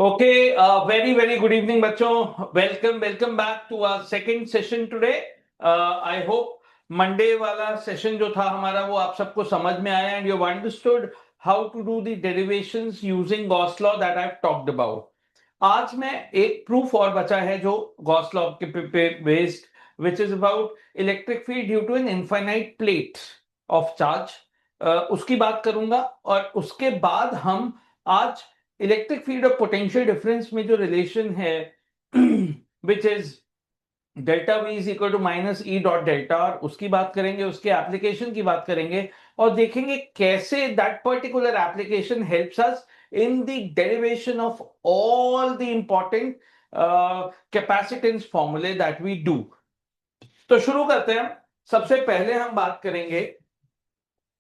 Okay, very, very good evening, बच्चों. Welcome back to our second session today. I hope Monday वाला session जो था हमारा वो आप सबको समझ में आया and you've understood how to do the derivations using Gauss law that I've talked about. आज मैं एक proof और बचा है जो Gauss law के based, which is about electric field due to an infinite plate of charge. उसकी बात करूंगा और उसके बाद हम आज इलेक्ट्रिक फील्ड और पोटेंशियल डिफरेंस में जो रिलेशन है which is delta V is equal to minus E dot delta, और उसकी बात करेंगे, उसके एप्लीकेशन की बात करेंगे और देखेंगे कैसे that particular application helps us in the derivation of all the important capacitance फॉर्मूले दैट वी डू. तो शुरू करते हैं. सबसे पहले हम बात करेंगे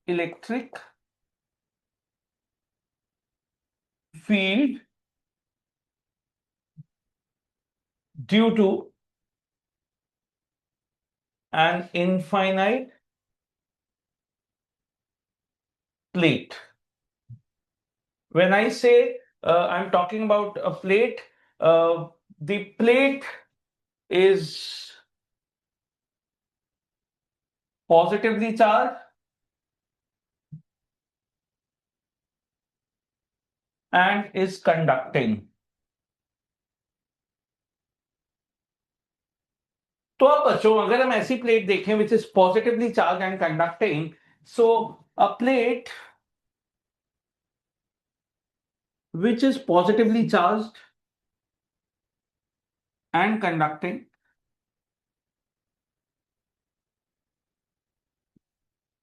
electric field due to an infinite plate. When I say I'm talking about a plate, the plate is positively charged and is conducting. तो अब बच्चों अगर हम ऐसी प्लेट देखें which is positively charge and conducting, so a plate which is positively charged and conducting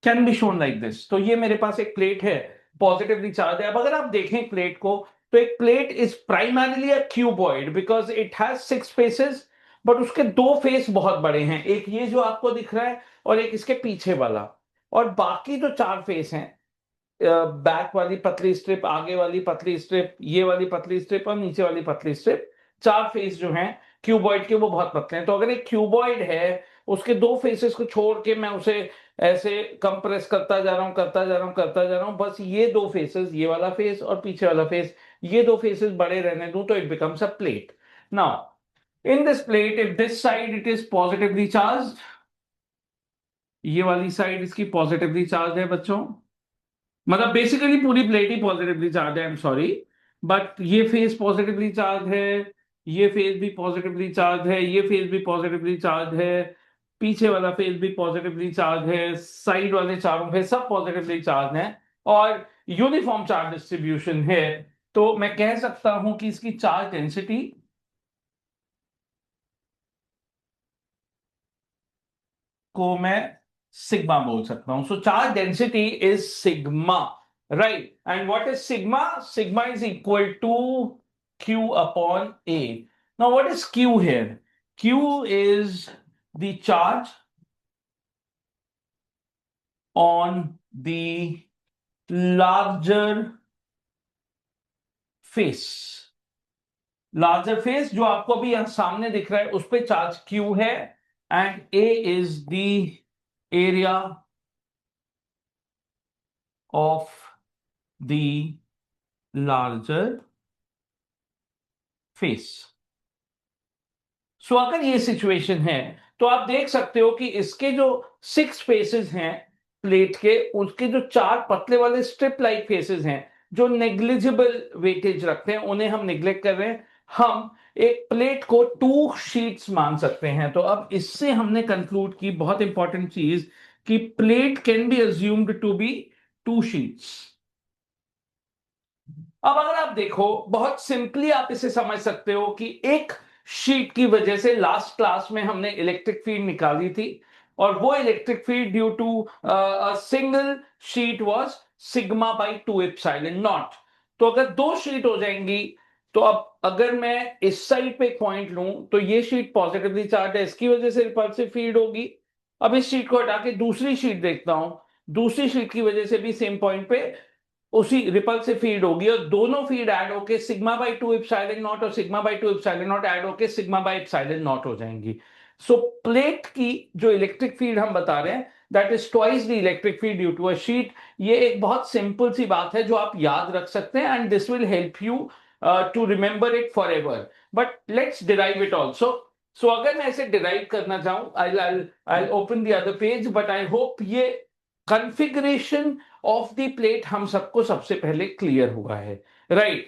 can be shown like this. तो ये मेरे पास एक प्लेट है, पॉजिटिवली चार्ज है. अब अगर आप देखें प्लेट को, तो एक plate is primarily a cuboid because it has 6 faces, but उसके 2 फेस बहुत बड़े हैं, एक ये जो आपको दिख रहा है और एक इसके पीछे वाला, और बाकी जो 4 फेस हैं, बैक वाली पतली स्ट्रिप, आगे वाली पतली स्ट्रिप, ये वाली पतली स्ट्रिप और नीचे वाली पतली स्ट्रिप, 4 फेस जो हैं क्यूबॉइड के वो बहुत पतले हैं. तो अगर एक क्यूबॉइड है, उसके 2 फेसेस को छोड़ के मैं उसे ऐसे कंप्रेस करता जा रहा हूं, करता जा रहा हूं, बस ये 2 फेसेस, ये वाला फेस और पीछे वाला फेस, ये 2 फेसेस बड़े रहने दूं तो it becomes a plate. Now in this plate, if this side it is positively charge, ये वाली साइड इसकी पॉजिटिवली चार्ज है बच्चों, मतलब बेसिकली पूरी प्लेट ही पॉजिटिवली चार्ज है, आई एम सॉरी, बट ये फेस पॉजिटिवली चार्ज है, ये फेस भी पॉजिटिवली चार्ज है, ये फेस भी पॉजिटिवली चार्ज है, पीछे वाला फेस भी पॉजिटिवली चार्ज है, साइड वाले चारों फेस सब पॉजिटिवली चार्ज हैं और यूनिफॉर्म चार्ज डिस्ट्रीब्यूशन है. तो मैं कह सकता हूं कि इसकी चार्ज डेंसिटी को मैं सिग्मा बोल सकता हूं. So charge density is sigma, right? And what is sigma? Sigma is equal to Q upon A. Now what is Q here? Q is the charge on the larger face. Larger face जो आपको अभी यहां सामने दिख रहा है उस पे चार्ज Q है, and A is the area of the larger face. So अगर ये सिचुएशन है तो आप देख सकते हो कि इसके जो 6 फेसेस हैं प्लेट के, उसके जो 4 पतले वाले स्ट्रिप लाइक फेसेस हैं जो नेग्लिजिबल वेटेज रखते हैं, उन्हें हम निग्लेक्ट कर रहे हैं. हम एक प्लेट को 2 शीट्स मान सकते हैं. तो अब इससे हमने कंक्लूड की बहुत इंपॉर्टेंट चीज कि plate can be assumed to be 2 sheets. अब अगर आप देखो, बहुत सिंपली आप इसे समझ सकते हो कि एक शीट की वजह से लास्ट क्लास में हमने इलेक्ट्रिक फील्ड निकाली थी, और वो electric field due to single sheet was sigma by 2 epsilon naught. तो अगर 2 शीट हो जाएंगी, तो अब अगर मैं इस साइड पे एक पॉइंट लूं तो ये शीट पॉजिटिवली चार्ज है, इसकी वजह से रिपल्सिव फील्ड होगी. अब इस शीट को हटा के दूसरी शीट देखता हूं, दूसरी शीट की वजह से भी सेम पॉइंट पे उसी रिपल्सिव फील्ड होगी, और दोनों फील्ड ऐड होके सिग्मा बाई 2 एप्सिलॉन नॉट और sigma by 2 epsilon not add होके सिग्मा बाई एप्सिलॉन नॉट हो जाएंगी. सो प्लेट की जो इलेक्ट्रिक फील्ड हम बता रहे हैं that is twice the electric field due to a sheet. ये एक बहुत सिंपल सी बात है जो आप याद रख सकते हैं, and this will help you to remember it forever. But let's derive it also. So अगर मैं ऐसे derive करना चाहूँ, I'll open the other page, but I hope ये configuration of the plate हम सबको सबसे पहले clear हुआ है, right?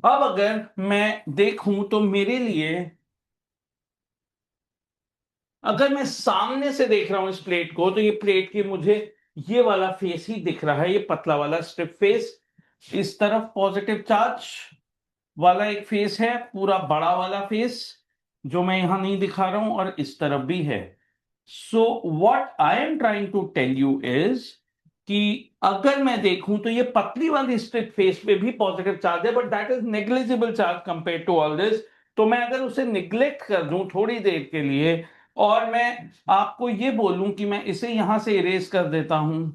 अब अगर मैं देखूं तो मेरे लिए, अगर मैं सामने से देख रहा हूं इस प्लेट को, तो ये प्लेट की मुझे ये वाला फेस ही दिख रहा है, ये पतला वाला स्ट्रिप फेस। इस तरफ पॉजिटिव चार्ज वाला एक फेस है, पूरा बड़ा वाला फेस जो मैं यहां नहीं दिखा रहा हूं, और इस तरफ भी है। So what I am trying to tell you is कि अगर मैं देखूं तो ये पतली वाली स्ट्रिप फेस पे भी पॉजिटिव चार्ज है, but that is negligible charge compare to all this. तो मैं अगर उसे निग्लेक्ट कर दूं थोड़ी देर के लिए, और मैं आपको ये बोलूं कि मैं इसे यहां से इरेज कर देता हूं,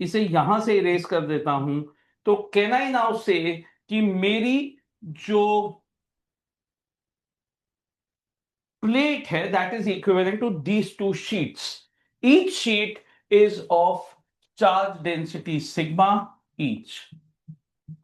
इसे यहां से इरेज कर देता हूं, तो कैन आई नाउ से कि मेरी जो plate है that is equivalent to these two sheets. Each sheet is of charge density sigma each.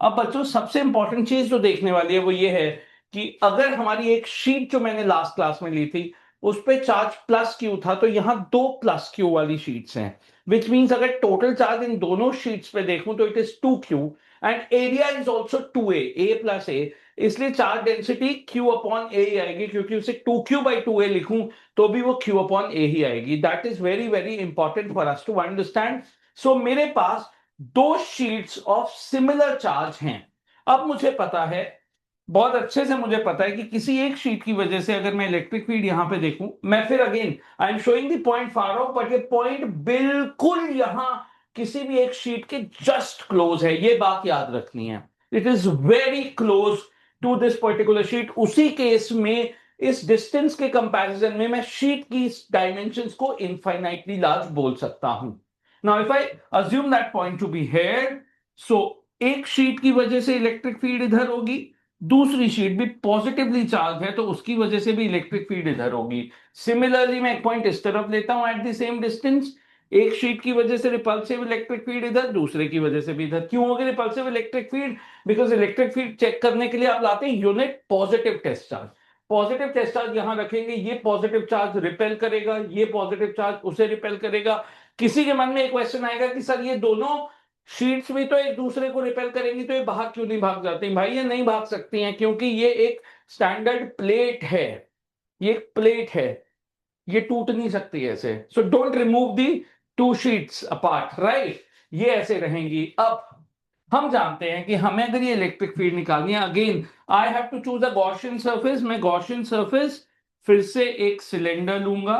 अब बच्चों सबसे इंपॉर्टेंट चीज जो देखने वाली है वो ये है कि अगर हमारी एक शीट जो मैंने लास्ट क्लास में ली थी उस पे चार्ज प्लस क्यू था, तो यहां दो प्लस क्यू वाली शीट्स हैं, विच मीन्स अगर टोटल चार्ज इन दोनों शीट्स पे देखूं तो it is 2q, and area is also 2a, a plus A. इसलिए charge density q upon A ही आएगी, क्योंकि उसे 2q/2a लिखूं तो भी वो q अपॉन ए ही आएगी। That is very very important for us to understand. So मेरे पास दो शीट्स ऑफ सिमिलर चार्ज हैं। अब मुझे पता है, बहुत अच्छे से मुझे पता है कि किसी एक शीट की वजह से अगर मैं इलेक्ट्रिक फील्ड यहां पे देखूं, मैं फिर again I am showing the point far of, but ये पॉइंट बिल्कुल यहां किसी भी एक शीट के जस्ट क्लोज है, ये बात याद रखनी है। It is very close to this particular sheet. उसी केस में इस डिस्टेंस के कंपैरिजन में मैं शीट की डायमेंशंस को इनफाइनाइटली लार्ज बोल सकता हूं। Now if I assume that point to be here, so एक शीट की वजह से इलेक्ट्रिक फील्ड इधर होगी, दूसरी शीट भी पॉजिटिवली चार्ज है तो उसकी वजह से भी इलेक्ट्रिक फील्ड इधर होगी। सिमिलरली मैं एक पॉइंट इस तरफ लेता हूं एट द सेम डिस्टेंस, एक शीट की वजह से रिपल्सिव इलेक्ट्रिक फील्ड इधर, दूसरे की वजह से भी इधर। क्यों होगी repulsive electric field? Because electric field check करने के लिए आप लाते हैं unit positive test charge. Positive test charge यहां रखेंगे, ये पॉजिटिव चार्ज रिपेल करेगा, ये पॉजिटिव चार्ज उसे रिपेल करेगा। किसी के मन में एक क्वेश्चन आएगा कि सर ये दोनों शीट्स भी तो एक दूसरे को रिपेल करेंगी, तो ये बाहर क्यों नहीं भाग जाती? भाई ये नहीं भाग सकती हैं, क्योंकि ये एक स्टैंडर्ड प्लेट है, ये एक प्लेट है, ये टूट नहीं सकती ऐसे। So don't remove the two sheets apart, right? ये ऐसे रहेंगी। अब हम जानते हैं कि हमें अगर ये इलेक्ट्रिक फील्ड निकालनी है, again I have to choose a Gaussian surface. मैं गॉसियन सरफेस फिर से एक सिलेंडर लूंगा।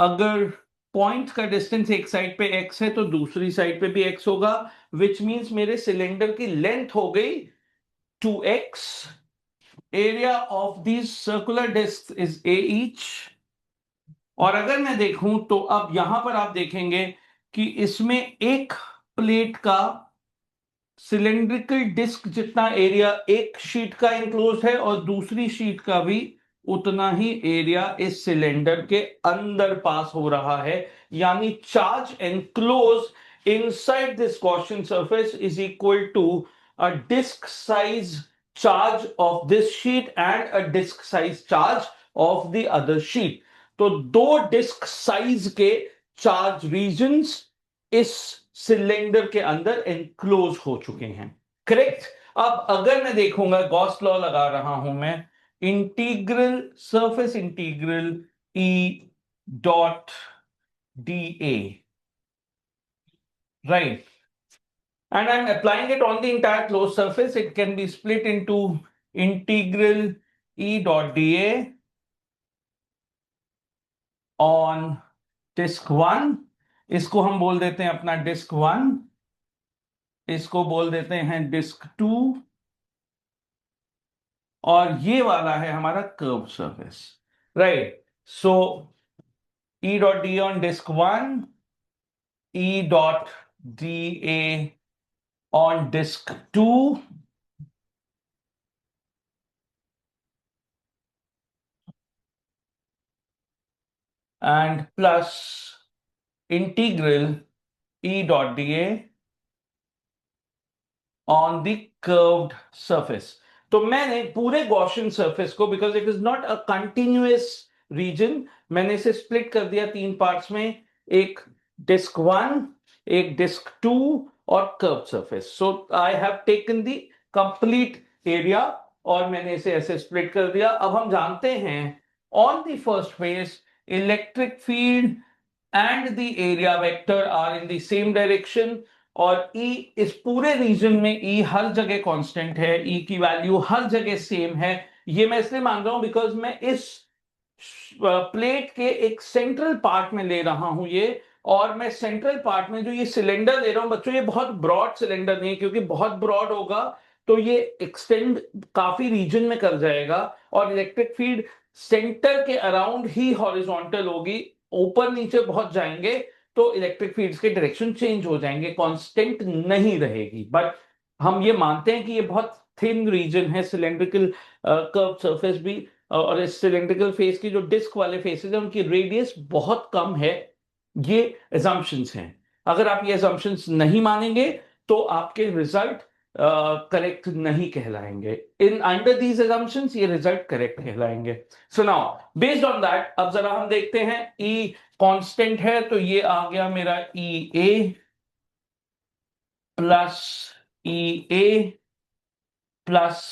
अगर पॉइंट का डिस्टेंस एक साइड पे x है तो दूसरी साइड पे भी x होगा, विच मींस मेरे सिलेंडर की लेंथ हो गई 2x। Area of this circular disc is a each. और अगर मैं देखूं तो अब यहां पर आप देखेंगे कि इसमें एक प्लेट का सिलेंड्रिकल डिस्क जितना एरिया एक शीट का इंक्लोज है, और दूसरी शीट का भी उतना ही एरिया इस सिलेंडर के अंदर पास हो रहा है। यानी charge enclose inside this Gaussian surface is equal to a disc size charge of this sheet and a disc size charge of the other sheet. तो दो डिस्क साइज के चार्ज रीजन्स इस सिलेंडर के अंदर एनक्लोज हो चुके हैं, correct? अब अगर मैं देखूंगा, गॉस लॉ लगा रहा हूं मैं, integral surface integral E dot D A, right, and I'm applying it on the entire closed surface. It can be split into integral E dot dA on disk 1। इसको हम बोल देते हैं अपना डिस्क 1, इसको बोल देते हैं डिस्क 2, और ये वाला है हमारा curve surface, right? So E dot D on disc 1, E dot D A on disc 2, and plus integral E dot dA on the curved surface. तो मैंने पूरे गॉसियन सरफेस को, because it is not a continuous region, मैंने इसे split कर दिया तीन parts में, एक डिस्क वन, एक डिस्क टू और curve surface. So I have taken the complete area और मैंने इसे ऐसे स्प्लिट कर दिया. अब हम जानते हैं on the first face electric field and the area vector are in the same direction. और E इस पूरे रीजन में E हर जगह कांस्टेंट है, E की वैल्यू हर जगह सेम है. ये मैं इसलिए मान रहा हूं बिकॉज मैं इस प्लेट के एक सेंट्रल पार्ट में ले रहा हूं ये, और मैं सेंट्रल पार्ट में जो ये सिलेंडर ले रहा हूं बच्चों, ये बहुत ब्रॉड सिलेंडर नहीं है, क्योंकि बहुत ब्रॉड होगा तो ये एक्सटेंड काफी रीजन में कर जाएगा, और इलेक्ट्रिक फील्ड सेंटर के अराउंड ही हॉरिजॉन्टल होगी. ऊपर नीचे बहुत जाएंगे तो इलेक्ट्रिक फील्ड्स के डायरेक्शन चेंज हो जाएंगे, कांस्टेंट नहीं रहेगी. बट हम ये मानते हैं कि ये बहुत थिन रीजन है, सिलेंड्रिकल कर्व सरफेस भी, और इस सिलेंड्रिकल फेस की जो डिस्क वाले फेसेस हैं उनकी रेडियस बहुत कम है. ये एजम्पशंस हैं. अगर आप ये एजम्पशंस नहीं मानेंगे तो आपके रिजल्ट करेक्ट नहीं कहलाएंगे. इन अंडर दीज एजम्पशंस ये रिजल्ट करेक्ट कहलाएंगे. So now based on that अब जरा हम देखते हैं. ई कांस्टेंट है तो ये आ गया मेरा ई ए प्लस ई ए प्लस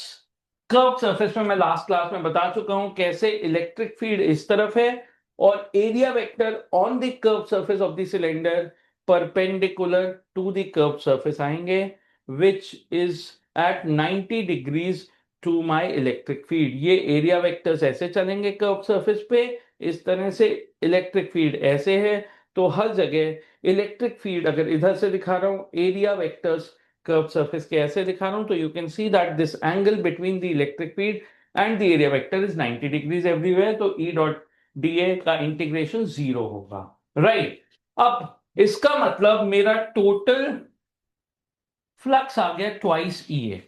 कर्व सरफेस में मैं लास्ट क्लास में बता चुका हूं कैसे इलेक्ट्रिक फील्ड इस तरफ है और area vector on the curve surface of the cylinder perpendicular to the curve surface आएंगे, which is at 90 degrees to my electric field. ये एरिया वेक्टर्स ऐसे चलेंगे कर्व सरफेस पे, इस तरह से इलेक्ट्रिक फील्ड ऐसे है. तो हर जगह इलेक्ट्रिक फील्ड अगर इधर से दिखा रहा हूं, एरिया वेक्टर्स कर्व सरफेस के ऐसे दिखा रहा हूं, तो you can see that this angle between the electric field and the area vector is 90 degrees everywhere. तो ई डॉट डी ए का इंटीग्रेशन 0 होगा. राइट. अब इसका मतलब मेरा टोटल फ्लक्स आ गया twice E A,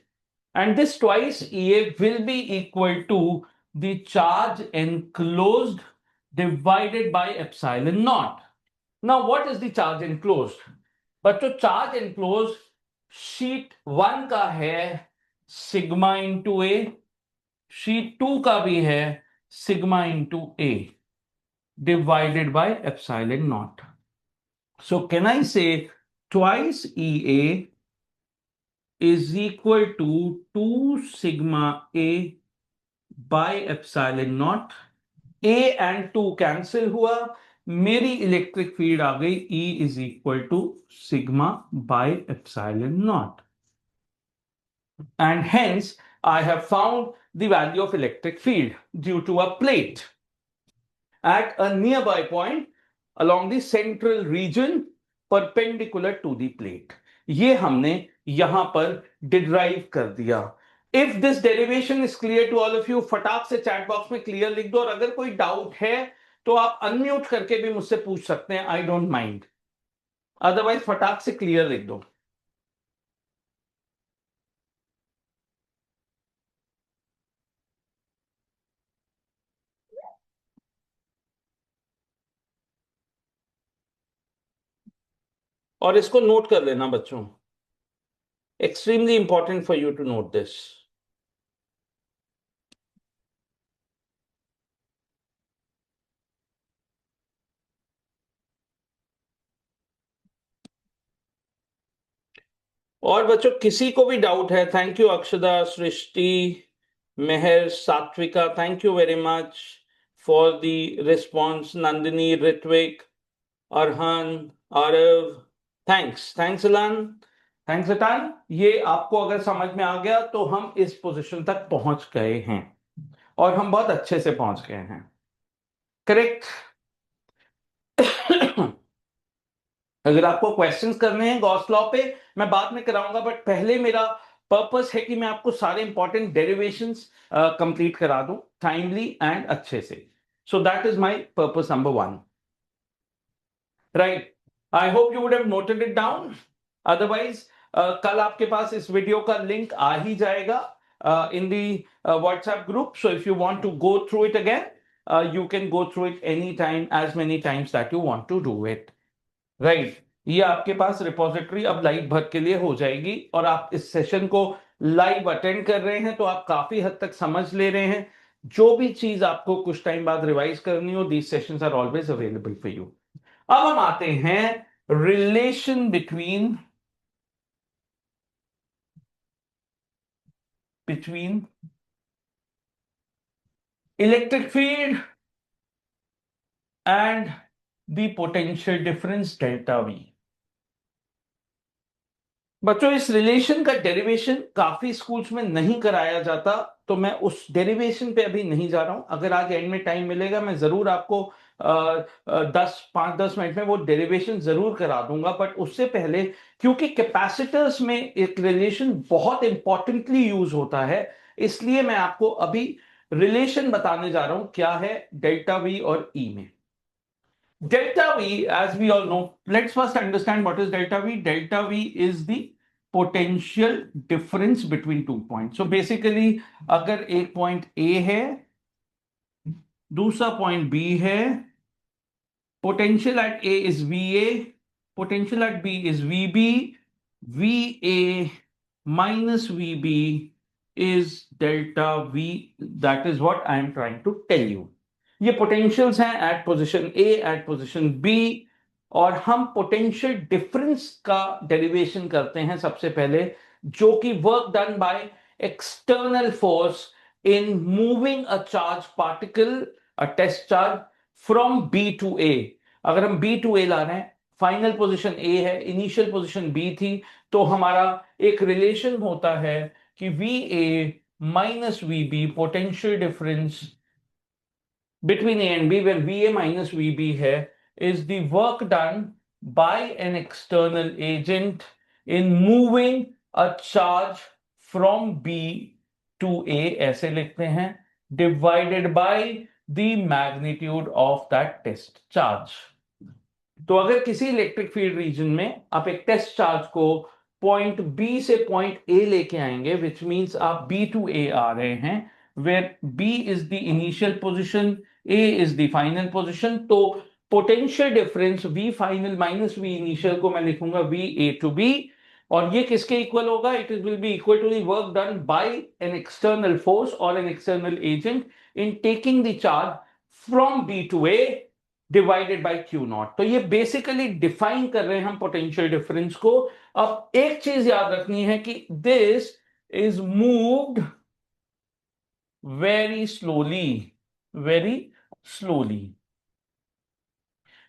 and this twice EA will be equal to the charge enclosed divided by epsilon naught. Now what is the charge enclosed? बच्चों charge enclosed sheet one का है sigma into A, sheet two का भी है sigma into A divided by epsilon naught. So can I say twice E A is equal to 2 sigma a by epsilon naught. a and 2 cancel हुआ, मेरी electric field आ गई E is equal to sigma by epsilon naught. And hence I have found the value of electric field due to a plate at a nearby point along the central region perpendicular to the plate. ये हमने यहां पर derive कर दिया. If this derivation is clear to all of you, फटाक से chat box में clear लिख दो, और अगर कोई डाउट है तो आप अनम्यूट करके भी मुझसे पूछ सकते हैं, आई डोंट माइंड. अदरवाइज फटाक से क्लियर लिख दो. और इसको नोट कर लेना बच्चों, extremely important for you to note this. और बच्चों किसी को भी डाउट है, thank you Akshada, Srishti, Mehar, Satvika, thank you very much for the response. Nandini, Ritvik, Arhaan, Aarav, thanks. Thanks Alan, thanks Atan. ये आपको अगर समझ में आ गया तो हम इस पोजीशन तक पहुंच गए हैं, और हम बहुत अच्छे से पहुंच गए हैं. करेक्ट. अगर आपको क्वेश्चंस करने हैं गॉस लॉ पे मैं बाद में कराऊंगा, बट पहले मेरा पर्पस है कि मैं आपको सारे इंपॉर्टेंट डेरिवेशंस कंप्लीट करा दूं टाइमली एंड अच्छे से. So that is my purpose number one. Right. I hope you would have noted it down. Otherwise कल आपके पास इस वीडियो का लिंक आ ही जाएगा in the WhatsApp group. So if you want to go through it again, you can go through it anytime, as many times that you want to do it. Right. ये आपके पास repository अब live भर के लिए हो जाएगी, और आप इस सेशन को लाइव अटेंड कर रहे हैं तो आप काफी हद तक समझ ले रहे हैं। जो भी चीज आपको कुछ टाइम बाद रिवाइज करनी हो, these sessions are always available for you. अब हम आते हैं relation between electric field and the potential difference delta V. बच्चों, इस रिलेशन का डेरिवेशन काफी स्कूल्स में नहीं कराया जाता, तो मैं उस डेरिवेशन पे अभी नहीं जा रहा हूं। अगर आज एंड में टाइम मिलेगा मैं जरूर आपको 5-10 मिनट में वो डेरिवेशन जरूर करा दूंगा। बट उससे पहले, क्योंकि कैपेसिटर्स में एक रिलेशन बहुत इंपॉर्टेंटली यूज होता है, इसलिए मैं आपको अभी रिलेशन बताने जा रहा हूं क्या है डेल्टा वी और ई में। Delta V, as we all know, let's first understand what is delta V. Delta V is the potential difference between 2 points. So basically, अगर एक पॉइंट A है, दूसरा पॉइंट B है, potential at A is VA, potential at B is VB, VA minus VB is delta V. That is what I am trying to tell you. ये potentials हैं eight position A, eight position B, और हम potential difference का derivation करते हैं सबसे पहले, जो कि work done by external force in moving a charge particle, a test charge, from B to A. अगर हम बी टू ए ला रहे हैं, फाइनल पोजीशन ए है, इनिशियल पोजीशन बी थी, तो हमारा एक रिलेशन होता है कि V A minus V B, potential difference between A and B, where VA minus VB here is the work done by an external agent in moving a charge from B to A, ऐसे लिखते हैं, divided by the magnitude of that test charge. तो अगर किसी electric field region में आप एक test charge को पॉइंट बी से पॉइंट ए लेके आएंगे, विच मींस आप बी टू ए आ रहे हैं, where B is the initial position, A is the final position, तो potential difference V final minus V initial को मैं लिखूंगा V A to B, और ये किसके इक्वल होगा? It will be equal to the work done by an external force और an external agent in taking the charge from B to A divided by Q naught. तो ये basically define कर रहे हैं हम पोटेंशियल डिफरेंस को। अब एक चीज याद रखनी है कि this is moved very slowly, very slowly.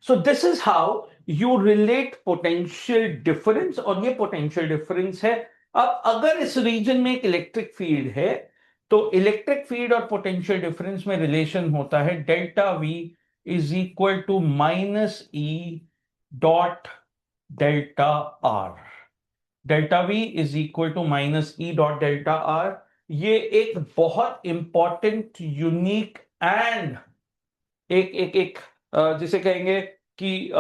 So this is how you relate potential difference, और ये potential difference है। अब अगर इस रीजन में एक इलेक्ट्रिक फील्ड है, तो इलेक्ट्रिक फील्ड और पोटेंशियल डिफरेंस में रिलेशन होता है delta V is equal to minus E dot delta R. Delta V is equal to minus E dot delta R. ये एक बहुत इंपॉर्टेंट, यूनिक एंड एक एक एक जिसे कहेंगे कि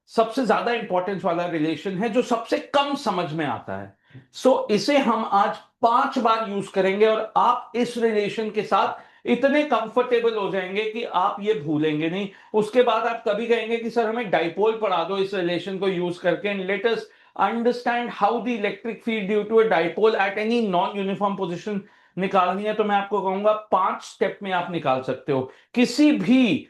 सबसे ज्यादा इंपॉर्टेंस वाला रिलेशन है, जो सबसे कम समझ में आता है। सो इसे हम आज 5 बार यूज करेंगे, और आप इस रिलेशन के साथ इतने कंफर्टेबल हो जाएंगे कि आप ये भूलेंगे नहीं। उसके बाद आप कभी कहेंगे कि सर हमें डाइपोल पढ़ा दो इस रिलेशन को यूज करके, and let us understand how the electric field due to a dipole at any non uniform position निकालनी है। तो मैं आपको कहूंगा 5 स्टेप में आप निकाल सकते हो। किसी भी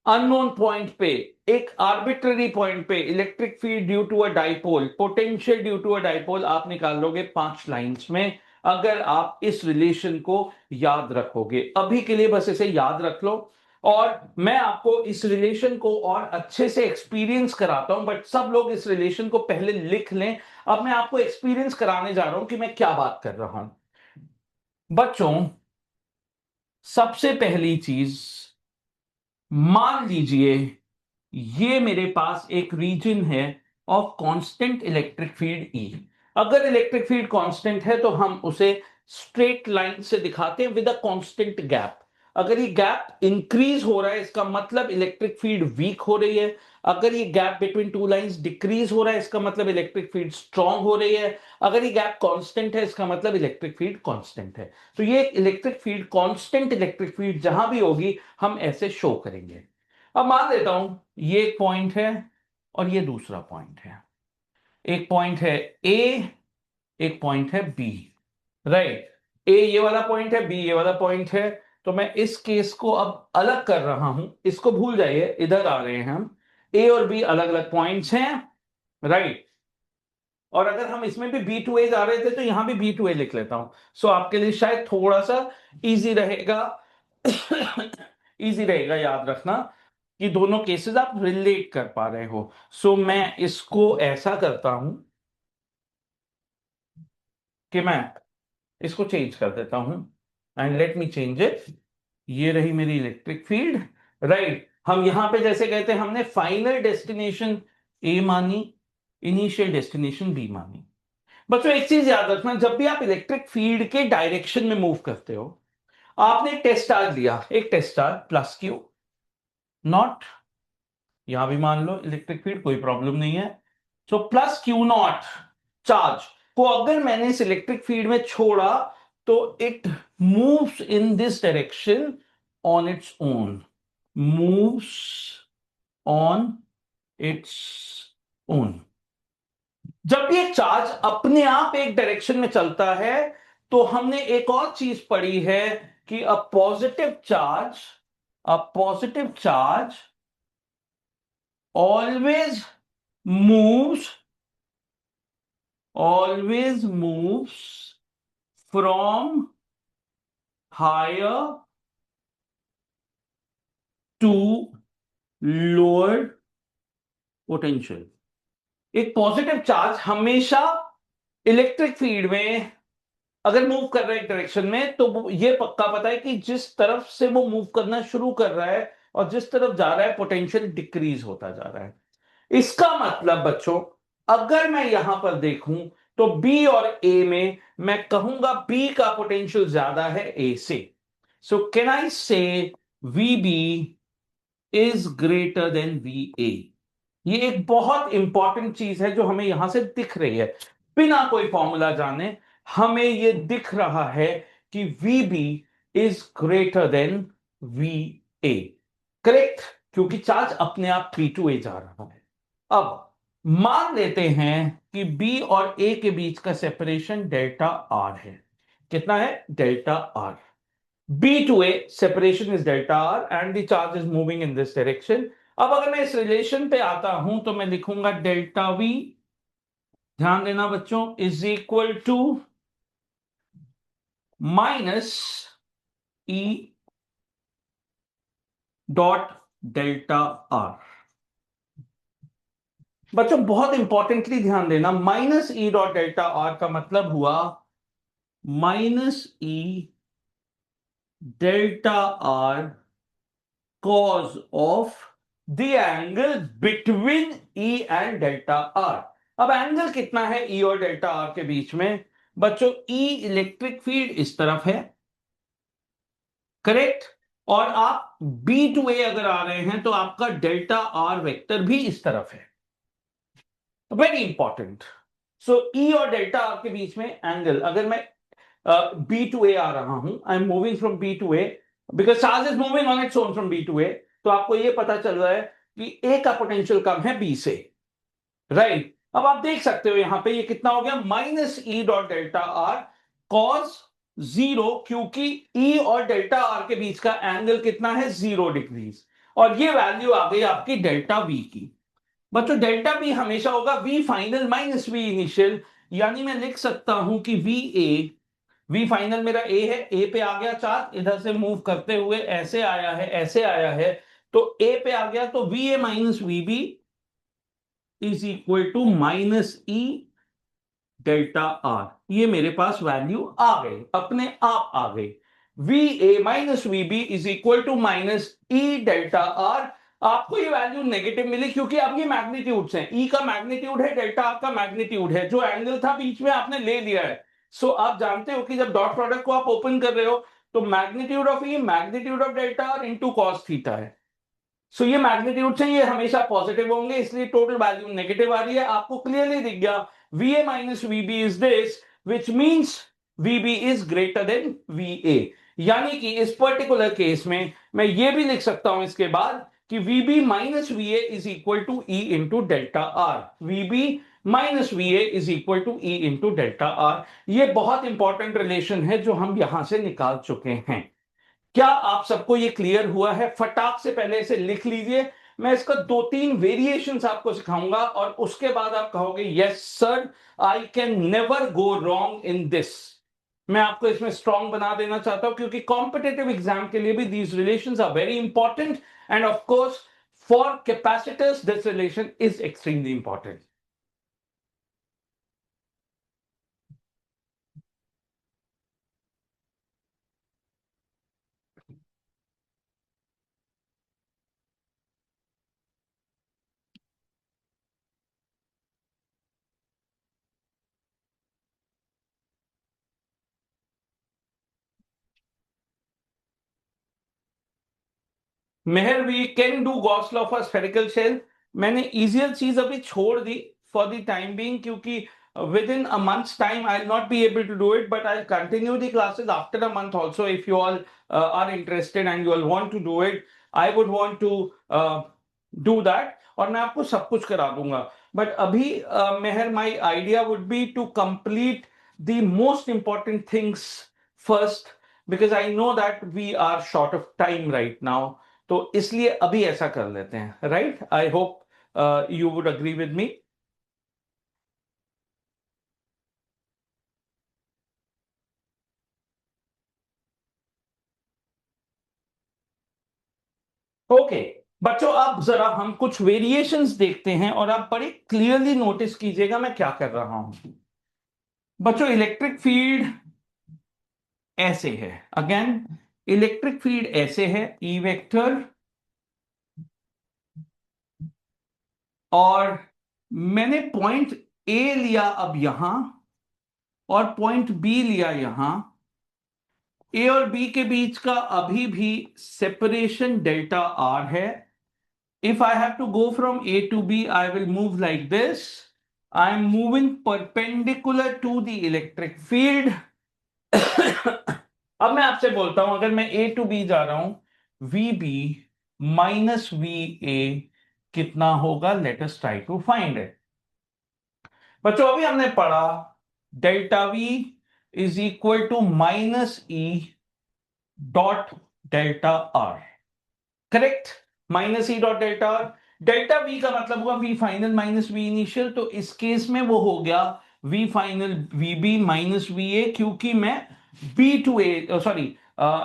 अननोन पॉइंट पे, एक आर्बिट्ररी पॉइंट पे, electric field due to a dipole, potential due to a dipole आप निकाल लोगे 5 लाइंस में, अगर आप इस रिलेशन को याद रखोगे। अभी के लिए बस इसे याद रख लो, और मैं आपको इस रिलेशन को और अच्छे से एक्सपीरियंस कराता हूं। बट सब लोग इस रिलेशन को पहले लिख लें। अब मैं आपको एक्सपीरियंस कराने जा रहा हूं कि मैं क्या बात कर रहा हूं। बच्चों, सबसे पहली चीज, मान लीजिए ये मेरे पास एक रीजन है of constant electric field E. अगर इलेक्ट्रिक फील्ड कांस्टेंट है तो हम उसे स्ट्रेट लाइन से दिखाते हैं विद अ कांस्टेंट गैप। अगर ये गैप इंक्रीज हो रहा है, इसका मतलब इलेक्ट्रिक फील्ड वीक हो रही है। अगर ये gap between two lines decrease हो रहा है, इसका मतलब इलेक्ट्रिक फील्ड स्ट्रांग हो रही है। अगर ये गैप कांस्टेंट है, इसका मतलब इलेक्ट्रिक फील्ड कांस्टेंट है। तो ये electric field, constant electric field जहां भी होगी हम ऐसे शो करेंगे। अब मान लेता हूं ये एक पॉइंट है और ये दूसरा पॉइंट है। एक पॉइंट है ए, एक पॉइंट है बी, राइट। ए ये वाला पॉइंट है, बी ये वाला पॉइंट है। तो मैं इस केस को अब अलग कर रहा हूं, इसको भूल जाइए, इधर आ रहे हैं हम। ए और बी अलग अलग पॉइंट्स हैं, राइट। और अगर हम इसमें भी बी टू ए जा रहे थे तो यहां भी बी टू ए लिख लेता हूं। सो आपके लिए शायद थोड़ा सा इजी रहेगा इजी रहेगा याद रखना कि दोनों केसेस आप रिलेट कर पा रहे हो। सो मैं इसको ऐसा करता हूं कि मैं इसको चेंज कर देता हूं, and let me change it. ये रही मेरी इलेक्ट्रिक फील्ड, राइट। हम यहां पे जैसे कहते हैं, हमने फाइनल डेस्टिनेशन ए मानी, इनिशियल डेस्टिनेशन बी मानी। बच्चों एक चीज याद रखना, जब भी आप इलेक्ट्रिक फील्ड के डायरेक्शन में मूव करते हो, आपने एक टेस्ट चार्ज लिया, एक test charge plus Q naught, यहां भी मान लो इलेक्ट्रिक फील्ड, कोई प्रॉब्लम नहीं है। So plus Q naught charge को अगर मैंने इस इलेक्ट्रिक फील्ड में छोड़ा तो it moves in this direction on its own, moves on its own. जब भी एक चार्ज अपने आप एक डायरेक्शन में चलता है तो हमने एक और चीज पढ़ी है कि a positive charge always moves from higher to lower potential. एक पॉजिटिव चार्ज हमेशा इलेक्ट्रिक फील्ड में अगर मूव कर रहा है एक डायरेक्शन में, तो ये पक्का पता है कि जिस तरफ से वो मूव करना शुरू कर रहा है और जिस तरफ जा रहा है, पोटेंशियल डिक्रीज होता जा रहा है। इसका मतलब बच्चों, अगर मैं यहां पर देखूं तो बी और ए में मैं कहूंगा बी का पोटेंशियल ज्यादा है ए से। सो can I say V B is greater than V A. ये एक बहुत इंपॉर्टेंट चीज है जो हमें यहां से दिख रही है, बिना कोई फॉर्मूला जाने हमें ये दिख रहा है कि V B is greater than V A, correct, क्योंकि चार्ज अपने आप पी टू ए जा रहा है। अब मान लेते हैं कि बी और ए के बीच का सेपरेशन डेल्टा आर है। कितना है? Delta are. B to A separation is delta R and the charge is moving in this direction. अब अगर मैं इस रिलेशन पे आता हूं तो मैं लिखूंगा डेल्टा V, ध्यान देना बच्चों, is equal to minus E dot delta R। बच्चों बहुत इंपॉर्टेंटली ध्यान देना, minus E dot delta R का मतलब हुआ minus E delta R cos of the angle between E and delta R। अब एंगल कितना है E और डेल्टा R के बीच में? बच्चों E इलेक्ट्रिक फील्ड इस तरफ है, करेक्ट, और आप B टू A अगर आ रहे हैं तो आपका डेल्टा R वेक्टर भी इस तरफ है। Very important. सो E और डेल्टा R के बीच में एंगल, अगर मैं बी टू ए आ रहा हूं, I am moving from B to A because charge is moving on its own from B to A, तो आपको यह पता चल रहा है कि ए का पोटेंशियल कम है बी से, राइट। अब आप देख सकते हो यहां पे ये कितना हो गया, minus E dot delta R cos zero, क्योंकि ई और डेल्टा आर के बीच का एंगल कितना है, 0 डिग्रीज, और ये वैल्यू आ गई आपकी डेल्टा वी की। बच्चों डेल्टा वी हमेशा होगा V final minus V initial, यानी मैं लिख सकता हूं कि वी फाइनल मेरा ए है, ए पे आ गया चार्ज, इधर से मूव करते हुए ऐसे आया है, ऐसे आया है, तो ए पे आ गया, तो V A minus V B is equal to minus E delta R. ये मेरे पास वैल्यू आ गई, अपने आप आ गई। V A minus V B is equal to minus E delta R. आपको ये वैल्यू नेगेटिव मिली क्योंकि अब ये मैग्नीट्यूड्स हैं, ई का मैग्नीट्यूड है, डेल्टा आर का मैग्नीट्यूड है, जो एंगल था बीच में आपने ले लिया है। सो आप जानते हो कि जब डॉट प्रोडक्ट को आप ओपन कर रहे हो तो magnitude of E magnitude of delta R into cos theta है। सो ये मैग्नीट्यूड है, ये हमेशा पॉजिटिव होंगे, इसलिए टोटल वैल्यू नेगेटिव आ रही है। आपको क्लियरली दिख गया V A minus V B is this, which means V B is greater than V A. यानी कि इस पर्टिकुलर केस में मैं ये भी लिख सकता हूं इसके बाद कि V B minus V A is equal to E into delta R. V B minus V A is equal to E into delta R. ये बहुत इंपॉर्टेंट रिलेशन है जो हम यहां से निकाल चुके हैं। क्या आप सबको ये क्लियर हुआ है? फटाक से पहले इसे लिख लीजिए। मैं इसका 2-3 वेरिएशंस आपको सिखाऊंगा और उसके बाद आप कहोगे yes sir, I can never go wrong in this. मैं आपको इसमें स्ट्रॉन्ग बना देना चाहता हूं क्योंकि कॉम्पिटेटिव एग्जाम के लिए भी these relations are very important and of course for capacitors this relation is extremely important. मेहर we can do Gauss law for spherical shell. मैंने इजियर चीज अभी छोड़ दी फॉर द टाइम बीइंग क्योंकि within a month's time I'll not be able to do it, but I'll continue the classes after a month also. If you all are interested and you all want to do it, I would want to do that और मैं आपको सब कुछ करा दूंगा। But अभी Mehar my idea would be to complete the most important things first because I know that we are short of time right now. तो इसलिए अभी ऐसा कर लेते हैं, right? I hope you would agree with me. Okay बच्चों, अब जरा हम कुछ वेरिएशंस देखते हैं और आप बड़े क्लियरली नोटिस कीजिएगा मैं क्या कर रहा हूं। बच्चों इलेक्ट्रिक फील्ड ऐसे है, अगेन इलेक्ट्रिक फील्ड ऐसे है, ई वेक्टर, और मैंने पॉइंट ए लिया अब यहां और पॉइंट बी लिया यहां। ए और बी के बीच का अभी भी सेपरेशन डेल्टा आर है। If I have to go from A to B I will move like this. I am moving perpendicular to the electric field. अब मैं आपसे बोलता हूं अगर मैं ए टू बी जा रहा हूं, V B minus V A कितना होगा? Let us try to find it. बच्चों अभी हमने पढ़ा delta V is equal to minus E dot delta R, correct? Minus E dot delta R. Delta V का मतलब हुआ V final minus V initial, तो इस केस में वो हो गया V final V B minus V A, क्योंकि मैं B to A sorry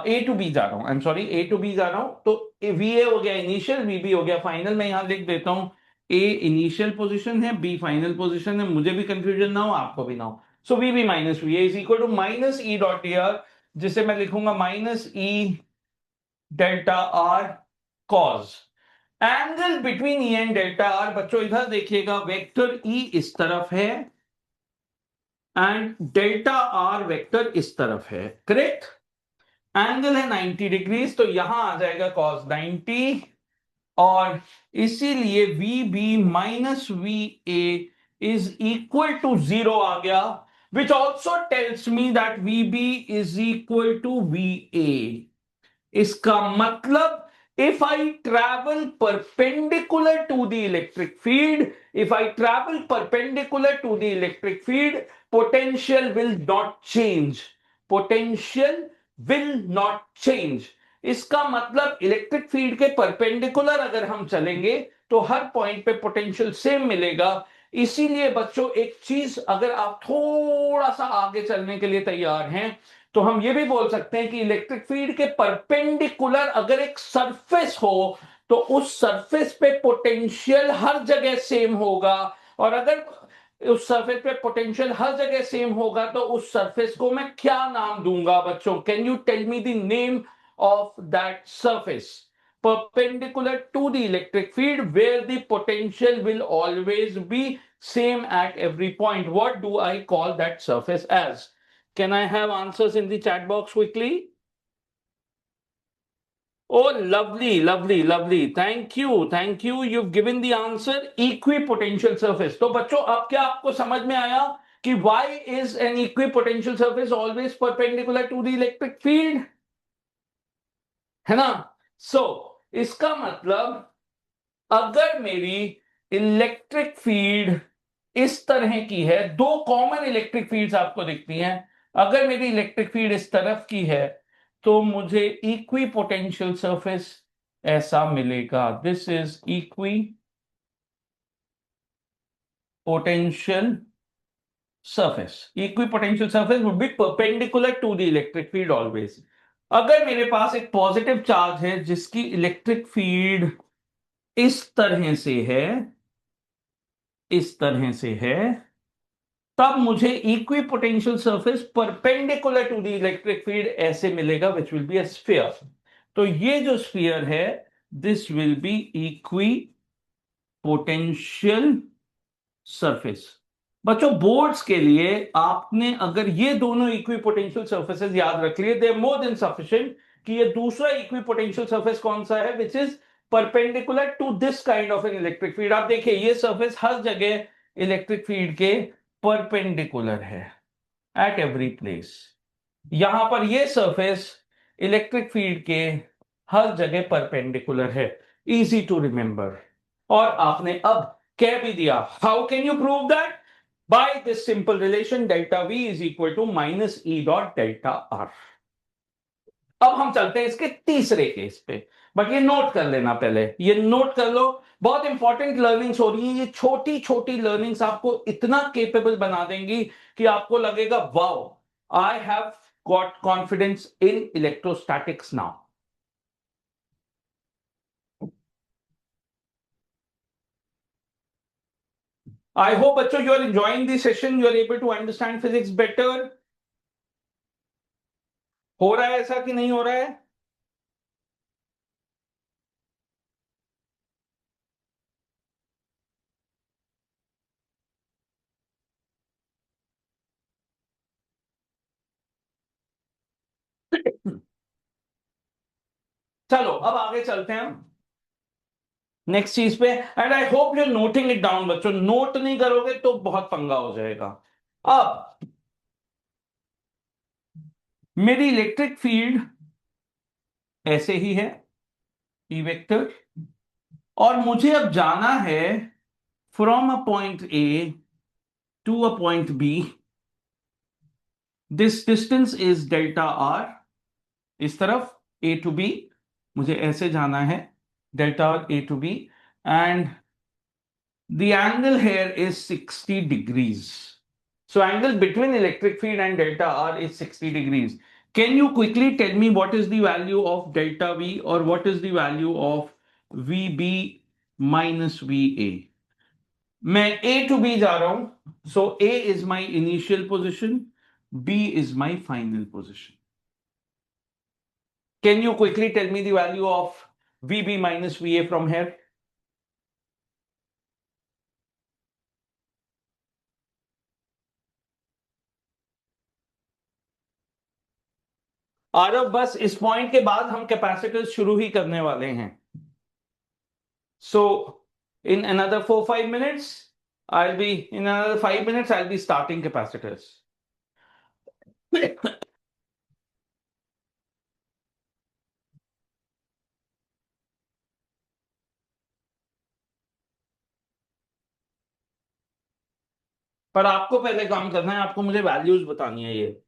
A to B जा रहा हूं, I am sorry A to B जा रहा हूं। तो वी ए हो गया इनिशियल, वी बी हो गया फाइनल। मैं यहां लिख देता हूं ए इनिशियल पोजिशन है, बी फाइनल पोजिशन है, मुझे भी कंफ्यूजन ना हो आपको भी ना हो। So V B minus V A is equal to minus E dot D R, जिसे मैं लिखूंगा minus E delta R cos angle between E and delta R. बच्चों इधर देखिएगा, वेक्टर ई इस तरफ है एंड डेल्टा आर वेक्टर इस तरफ है, करेक्ट? एंगल है 90 डिग्रीज, तो यहां आ जाएगा cos 90 और इसीलिए V B minus V A is equal to 0 आ गया, which also tells me that V B is equal to V A. इसका मतलब if I travel perpendicular to the electric field, if I travel perpendicular to the electric field, potential will not change. Potential will not change. इसका मतलब electric field के perpendicular अगर हम चलेंगे तो हर point पे पोटेंशियल सेम मिलेगा। इसीलिए बच्चों एक चीज, अगर आप थोड़ा सा आगे चलने के लिए तैयार हैं तो हम ये भी बोल सकते हैं कि इलेक्ट्रिक फील्ड के परपेंडिकुलर अगर एक सरफेस हो तो उस सरफेस पे पोटेंशियल हर जगह सेम होगा, और अगर उस सरफेस पे पोटेंशियल हर जगह सेम होगा तो उस सरफेस को मैं क्या नाम दूंगा? बच्चों can you tell me the name of that surface perpendicular to the electric field where the potential will always be same at every point? What do I call that surface as? Can I have answers in the chat box quickly? Oh, lovely, lovely, lovely. Thank you, thank you. You've given the answer equipotential surface. तो बच्चों अब क्या आपको समझ में आया कि why is an equipotential surface always perpendicular to the electric field? है ना? इसका मतलब अगर मेरी इलेक्ट्रिक फील्ड इस तरह की है, दो कॉमन इलेक्ट्रिक फील्ड्स आपको दिखती हैं। अगर मेरी इलेक्ट्रिक फील्ड इस तरफ की है तो मुझे इक्वी पोटेंशियल सरफेस ऐसा मिलेगा। This is equi potential surface. Equipotential surface would be perpendicular to the electric field always. अगर मेरे पास एक पॉजिटिव चार्ज है जिसकी इलेक्ट्रिक फील्ड इस तरह से है, इस तरह से है, तब मुझे equipotential surface perpendicular to the electric field ऐसे मिलेगा, which will be a sphere. तो ये जो स्फीयर है, this will be equipotential surface. बच्चों बोर्ड्स के लिए आपने अगर ये दोनों इक्वी पोटेंशियल सर्फेसेस याद रख लिए, दे मोर देन सफिशिएंट कि ये दूसरा इक्वी पोटेंशियल सर्फेस कौन सा है, which is perpendicular to this kind of an electric field. आप देखिए ये सर्फेस हर जगह इलेक्ट्रिक फील्ड के परपेंडिकुलर है एट एवरी प्लेस। यहां पर ये सरफेस इलेक्ट्रिक फील्ड के हर जगह परपेंडिकुलर है। Easy to remember. और आपने अब कह भी दिया, how can you prove that? By this simple relation delta V is equal to minus E dot delta R. अब हम चलते हैं इसके तीसरे केस पे, बट ये नोट कर लेना, पहले ये नोट कर लो, बहुत इंपॉर्टेंट लर्निंग्स हो रही हैं। ये छोटी छोटी लर्निंग्स आपको इतना केपेबल बना देंगी कि आपको लगेगा wow, I have got confidence in electrostatics now. I hope बच्चों you are enjoying the session, you are able to understand physics better. हो रहा है ऐसा कि नहीं हो रहा है? चलो अब आगे चलते हैं हम नेक्स्ट चीज पे। And I hope you noting it down बच्चों, नोट नहीं करोगे तो बहुत पंगा हो जाएगा। अब मेरी इलेक्ट्रिक फील्ड ऐसे ही है, ई वेक्टर, और मुझे अब जाना है from a point A to a point B. This distance is delta R. इस तरफ ए टू बी मुझे ऐसे जाना है, delta R A to B, and the angle here is 60 degrees. So angle between electric field and delta R is 60 degrees. Can you quickly tell me what is the value of delta V or what is the value of VB minus VA? मैं A to B जा रहा हूं, so A is my initial position, B is my final position. Can you quickly tell me the value of VB minus VA from here? Aarav बस इस point के बाद हम capacitor शुरू ही करने वाले हैं। So in another 4-5 minutes, in another 5 minutes, I'll be starting capacitors. पर आपको पहले काम करना है, आपको मुझे वैल्यूज बतानी है ये।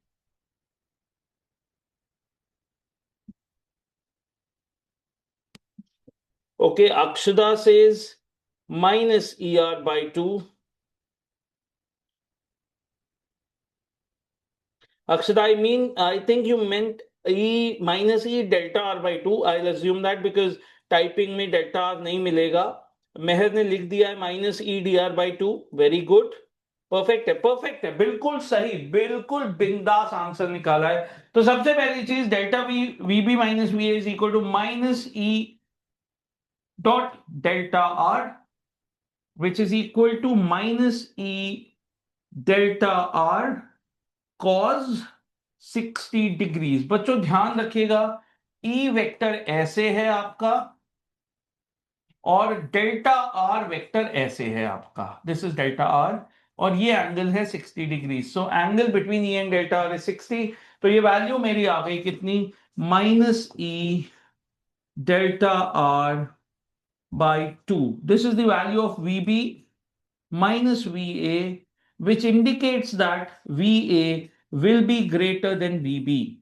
Okay, Akshada says minus ER by 2. Akshada, I think you meant E minus E delta R by 2. I'll assume that because typing में delta R नहीं मिलेगा। मेहर ने लिख दिया है minus E D R by 2। Very good, perfect है, perfect है, बिल्कुल सही, बिल्कुल बिंदास आंसर निकाला है। तो सबसे पहली चीज, delta V B minus V is equal to minus E dot delta R, which is equal to minus E delta R cos 60 degrees. बच्चों ध्यान रखिएगा, ई वेक्टर ऐसे है आपका और डेल्टा आर वेक्टर ऐसे है आपका। दिस इज डेल्टा आर और ये एंगल है 60 degree. So angle between E and delta R is 60। तो ये वैल्यू मेरी आ गई कितनी, minus E delta R by 2। This is the value of V B minus VA, which indicates that VA will be greater than VB.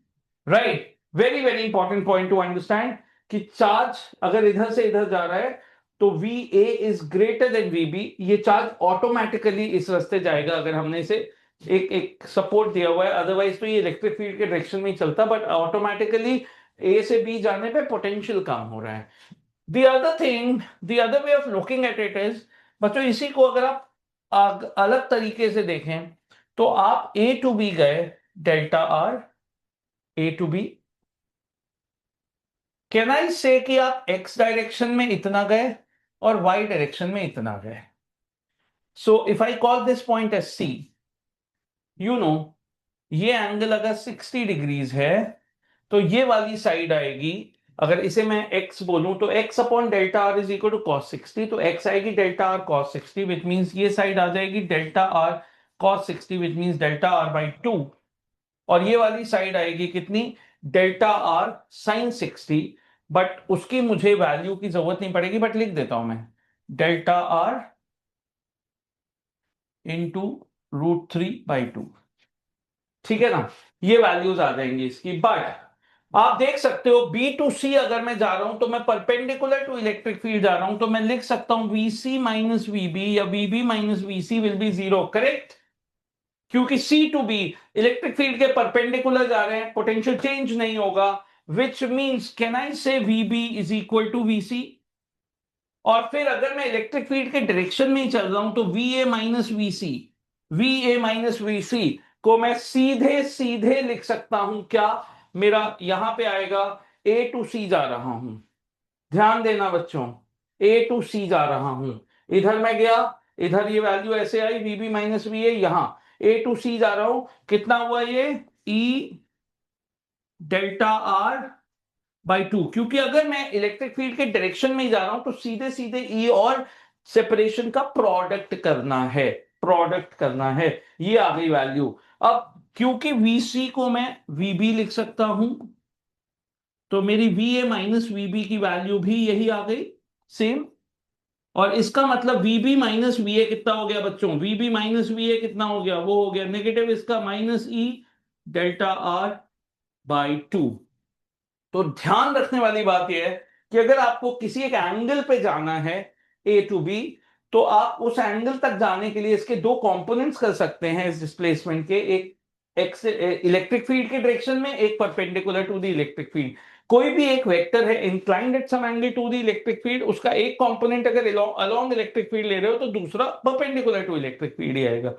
Right? Very very important point to understand कि charge अगर इधर से इधर जा रहा है तो VA is greater then VB, ये चार्ज ऑटोमेटिकली इस रास्ते जाएगा अगर हमने इसे एक एक सपोर्ट दिया हुआ है, अदरवाइज तो ये इलेक्ट्रिक फील्ड के डायरेक्शन में ही चलता, बट ऑटोमेटिकली ए से बी जाने पे पोटेंशियल कम हो रहा है. The other thing, the other way of looking at it is, बच्चों इसी को अगर आप अलग तरीके से देखें तो आप A टू B गए, delta R A to B. Can I say कि आप X डायरेक्शन में इतना गए और Y डायरेक्शन में इतना गए. So if I call this point S C, you know ये एंगल अगर 60 डिग्रीज है तो ये वाली साइड आएगी, अगर इसे मैं x बोलूं तो x upon delta R is equal to cos 60, तो x आएगी delta R cos 60, which means ये साइड आ जाएगी delta R cos 60, which means delta R by 2, और ये वाली साइड आएगी कितनी, डेल्टा आर साइन 60, बट उसकी मुझे वैल्यू की जरूरत नहीं पड़ेगी, बट लिख देता हूं मैं डेल्टा आर इंटू √3/2. ठीक है ना, ये वैल्यूज आ जाएंगी इसकी. बट आप देख सकते हो बी टू सी अगर मैं जा रहा हूं तो मैं परपेंडिकुलर टू इलेक्ट्रिक फील्ड जा रहा हूं, तो मैं लिख सकता हूं वीसी माइनस वीबी या VB minus VC will be 0, correct. क्योंकि सी टू बी इलेक्ट्रिक फील्ड के परपेंडिकुलर जा रहे हैं, पोटेंशियल चेंज नहीं होगा, विच मींस कैन आई से वीबी इज इक्वल टू वीसी. और फिर अगर मैं इलेक्ट्रिक फील्ड के डायरेक्शन में ही चल रहा हूं तो वी ए माइनस वी सी को मैं सीधे सीधे लिख सकता हूं क्या, मेरा यहां पे आएगा ए टू सी जा रहा हूं. ध्यान देना बच्चों, ए टू सी जा रहा हूं, इधर मैं गया, इधर ये वैल्यू ऐसे आई वीबी माइनस वी ए, यहां ए टू सी जा रहा हूं, कितना हुआ ये ई डेल्टा आर बाई 2, क्योंकि अगर मैं इलेक्ट्रिक फील्ड के डायरेक्शन में ही जा रहा हूं तो सीधे सीधे ई और सेपरेशन का प्रोडक्ट करना है, प्रोडक्ट करना है. ये आ गई वैल्यू. अब क्योंकि वीसी को मैं वीबी लिख सकता हूं तो मेरी वी ए माइनस वीबी की वैल्यू भी यही आ गई सेम. और इसका मतलब वीबी माइनस वी ए कितना हो गया बच्चों, वीबी माइनस वी ए कितना हो गया, वो हो गया नेगेटिव इसका minus E delta R by 2. तो ध्यान रखने वाली बात यह है कि अगर आपको किसी एक एंगल पे जाना है ए टू बी, तो आप उस एंगल तक जाने के लिए इसके दो कंपोनेंट्स कर सकते हैं इस डिस्प्लेसमेंट के, एक एक्स इलेक्ट्रिक फील्ड के डायरेक्शन में, एक perpendicular to the electric field. कोई भी एक वेक्टर है inclined at some angle to the electric field, उसका एक कंपोनेंट अगर अलोंग इलेक्ट्रिक फील्ड ले रहे हो तो दूसरा परपेंडिकुलर टू इलेक्ट्रिक फील्ड ही आएगा.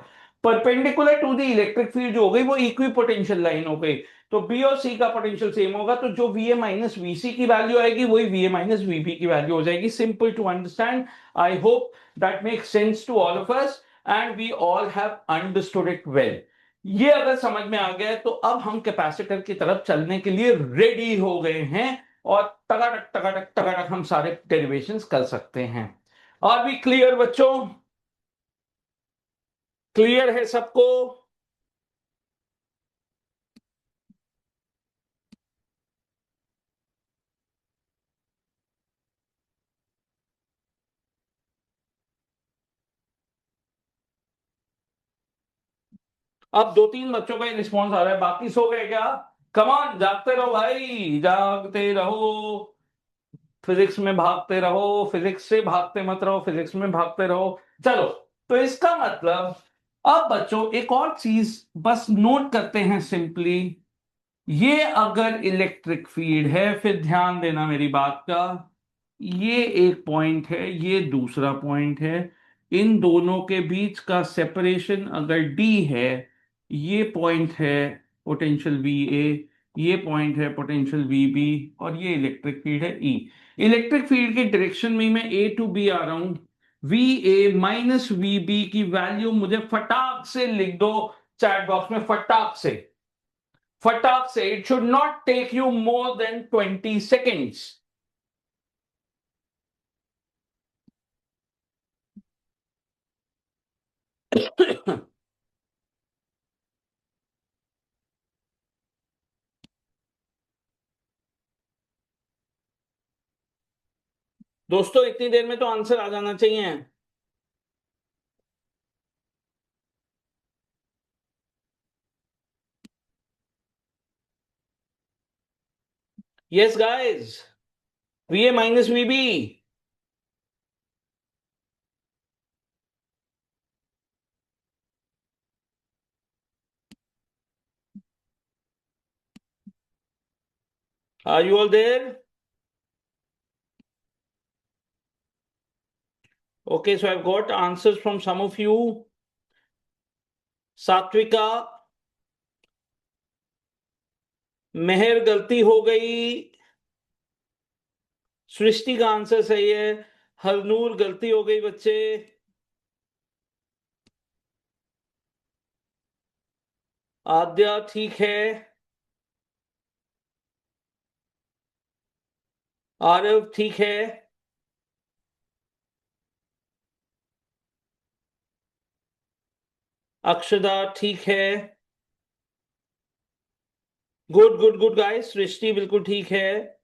Perpendicular to the electric field जो हो गई वो इक्वी पोटेंशियल लाइन हो गई, तो बी और सी का पोटेंशियल सेम होगा, तो जो वी ए माइनस वीसी की वैल्यू आएगी वही वी ए माइनस वीबी की वैल्यू हो जाएगी. Simple to understand. I hope that makes sense to all of us and we all have understood it well. ये अगर समझ में आ गया तो अब हम कैपेसिटर की तरफ चलने के लिए रेडी हो गए हैं और टकाटक टकाटक टकाटक हम सारे डेरिवेशंस कर सकते हैं. आर वी क्लियर बच्चों, क्लियर है सबको? अब दो तीन बच्चों का ही रिस्पॉन्स आ रहा है, बाकी सो गए क्या? कमान, जागते रहो भाई, जागते रहो, फिजिक्स में भागते रहो, फिजिक्स से भागते मत रहो, फिजिक्स में भागते रहो. चलो, तो इसका मतलब अब बच्चों एक और चीज बस नोट करते हैं सिंपली, ये अगर इलेक्ट्रिक फील्ड है, फिर ध्यान देना मेरी बात का, ये एक पॉइंट है, ये दूसरा पॉइंट है, इन दोनों के बीच का सेपरेशन अगर डी है, ये पॉइंट है पोटेंशियल वी ए, ये पॉइंट है पोटेंशियल वी बी, और ये इलेक्ट्रिक फील्ड है ई. इलेक्ट्रिक फील्ड के डायरेक्शन में मैं ए टू बी आ रहा हूं, V A minus V B की वैल्यू मुझे फटाक से लिख दो चैट बॉक्स में, फटाक से, फटाक से. It should not take you more than 20 seconds. दोस्तों इतनी देर में तो आंसर आ जाना चाहिए. Yes, guys. VA minus VB. Are you all there? Okay, so I've got answers from some of you. सात्विका, मेहर गलती हो गई, सृष्टि का आंसर सही है, हरनूर गलती हो गई बच्चे, आद्या ठीक है, आरव ठीक है, अक्षदा ठीक है, good good good guys, Srishti बिल्कुल ठीक है,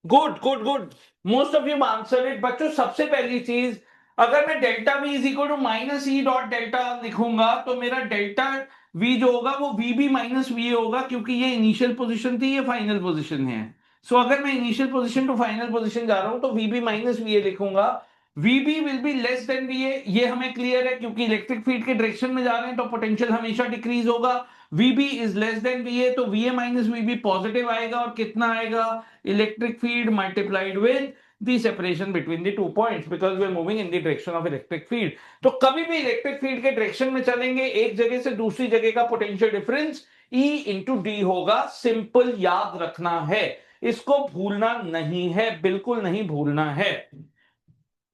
good good good, most of you answer it. बच्चों सबसे पहली चीज, अगर मैं delta V is equal to minus E dot delta लिखूंगा तो मेरा डेल्टा वी जो होगा वो वी बी माइनस वी होगा, क्योंकि ये इनिशियल पोजीशन थी, ये फाइनल पोजीशन है। सो अगर मैं initial position to final position जा रहा हूं तो वी बी माइनस वी लिखूंगा। V B will be less than V ये हमें क्लियर है, क्योंकि इलेक्ट्रिक फील्ड के डायरेक्शन में जा रहे हैं तो पोटेंशियल हमेशा डिक्रीज होगा। वीबी इज लेस देन वी तो वी माइनस वीबी पॉजिटिव आएगा, और कितना आएगा? Electric field multiplied with the separation between the 2 points, because we are moving in the direction of electric field। तो कभी भी इलेक्ट्रिक फील्ड के डायरेक्शन में चलेंगे, एक जगह से दूसरी जगह का potential difference E into D होगा। सिंपल याद रखना है, इसको भूलना नहीं है, बिल्कुल नहीं भूलना है।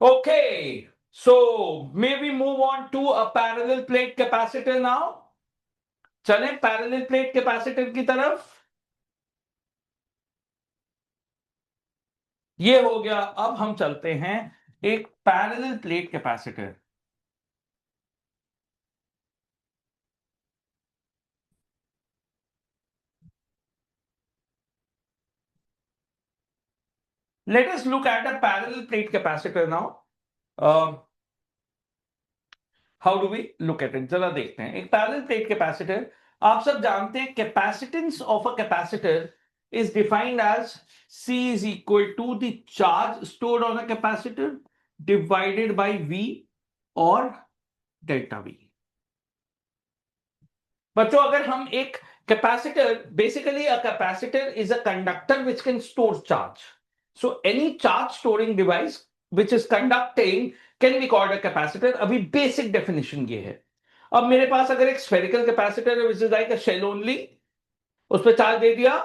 Okay, so may we move on to a parallel plate capacitor now. चलें पैरेलल प्लेट कैपेसिटर की तरफ। ये हो गया, अब हम चलते हैं एक parallel plate capacitor. Let us look at a parallel plate capacitor now. How do we look at it? जरा देखते हैं। एक parallel plate capacitor, आप सब जानते हैं capacitance of a capacitor is defined as C is equal to the charge stored on a capacitor divided by V और delta V। बच्चों अगर हम एक capacitor, basically a capacitor is a conductor which can store charge, so any charge storing device which is conducting can be called a capacitor. अभी basic definition ये है। अब मेरे पास अगर एक स्फेरिकल कैपेसिटर है which is like a shell only, उस पर चार्ज दे दिया,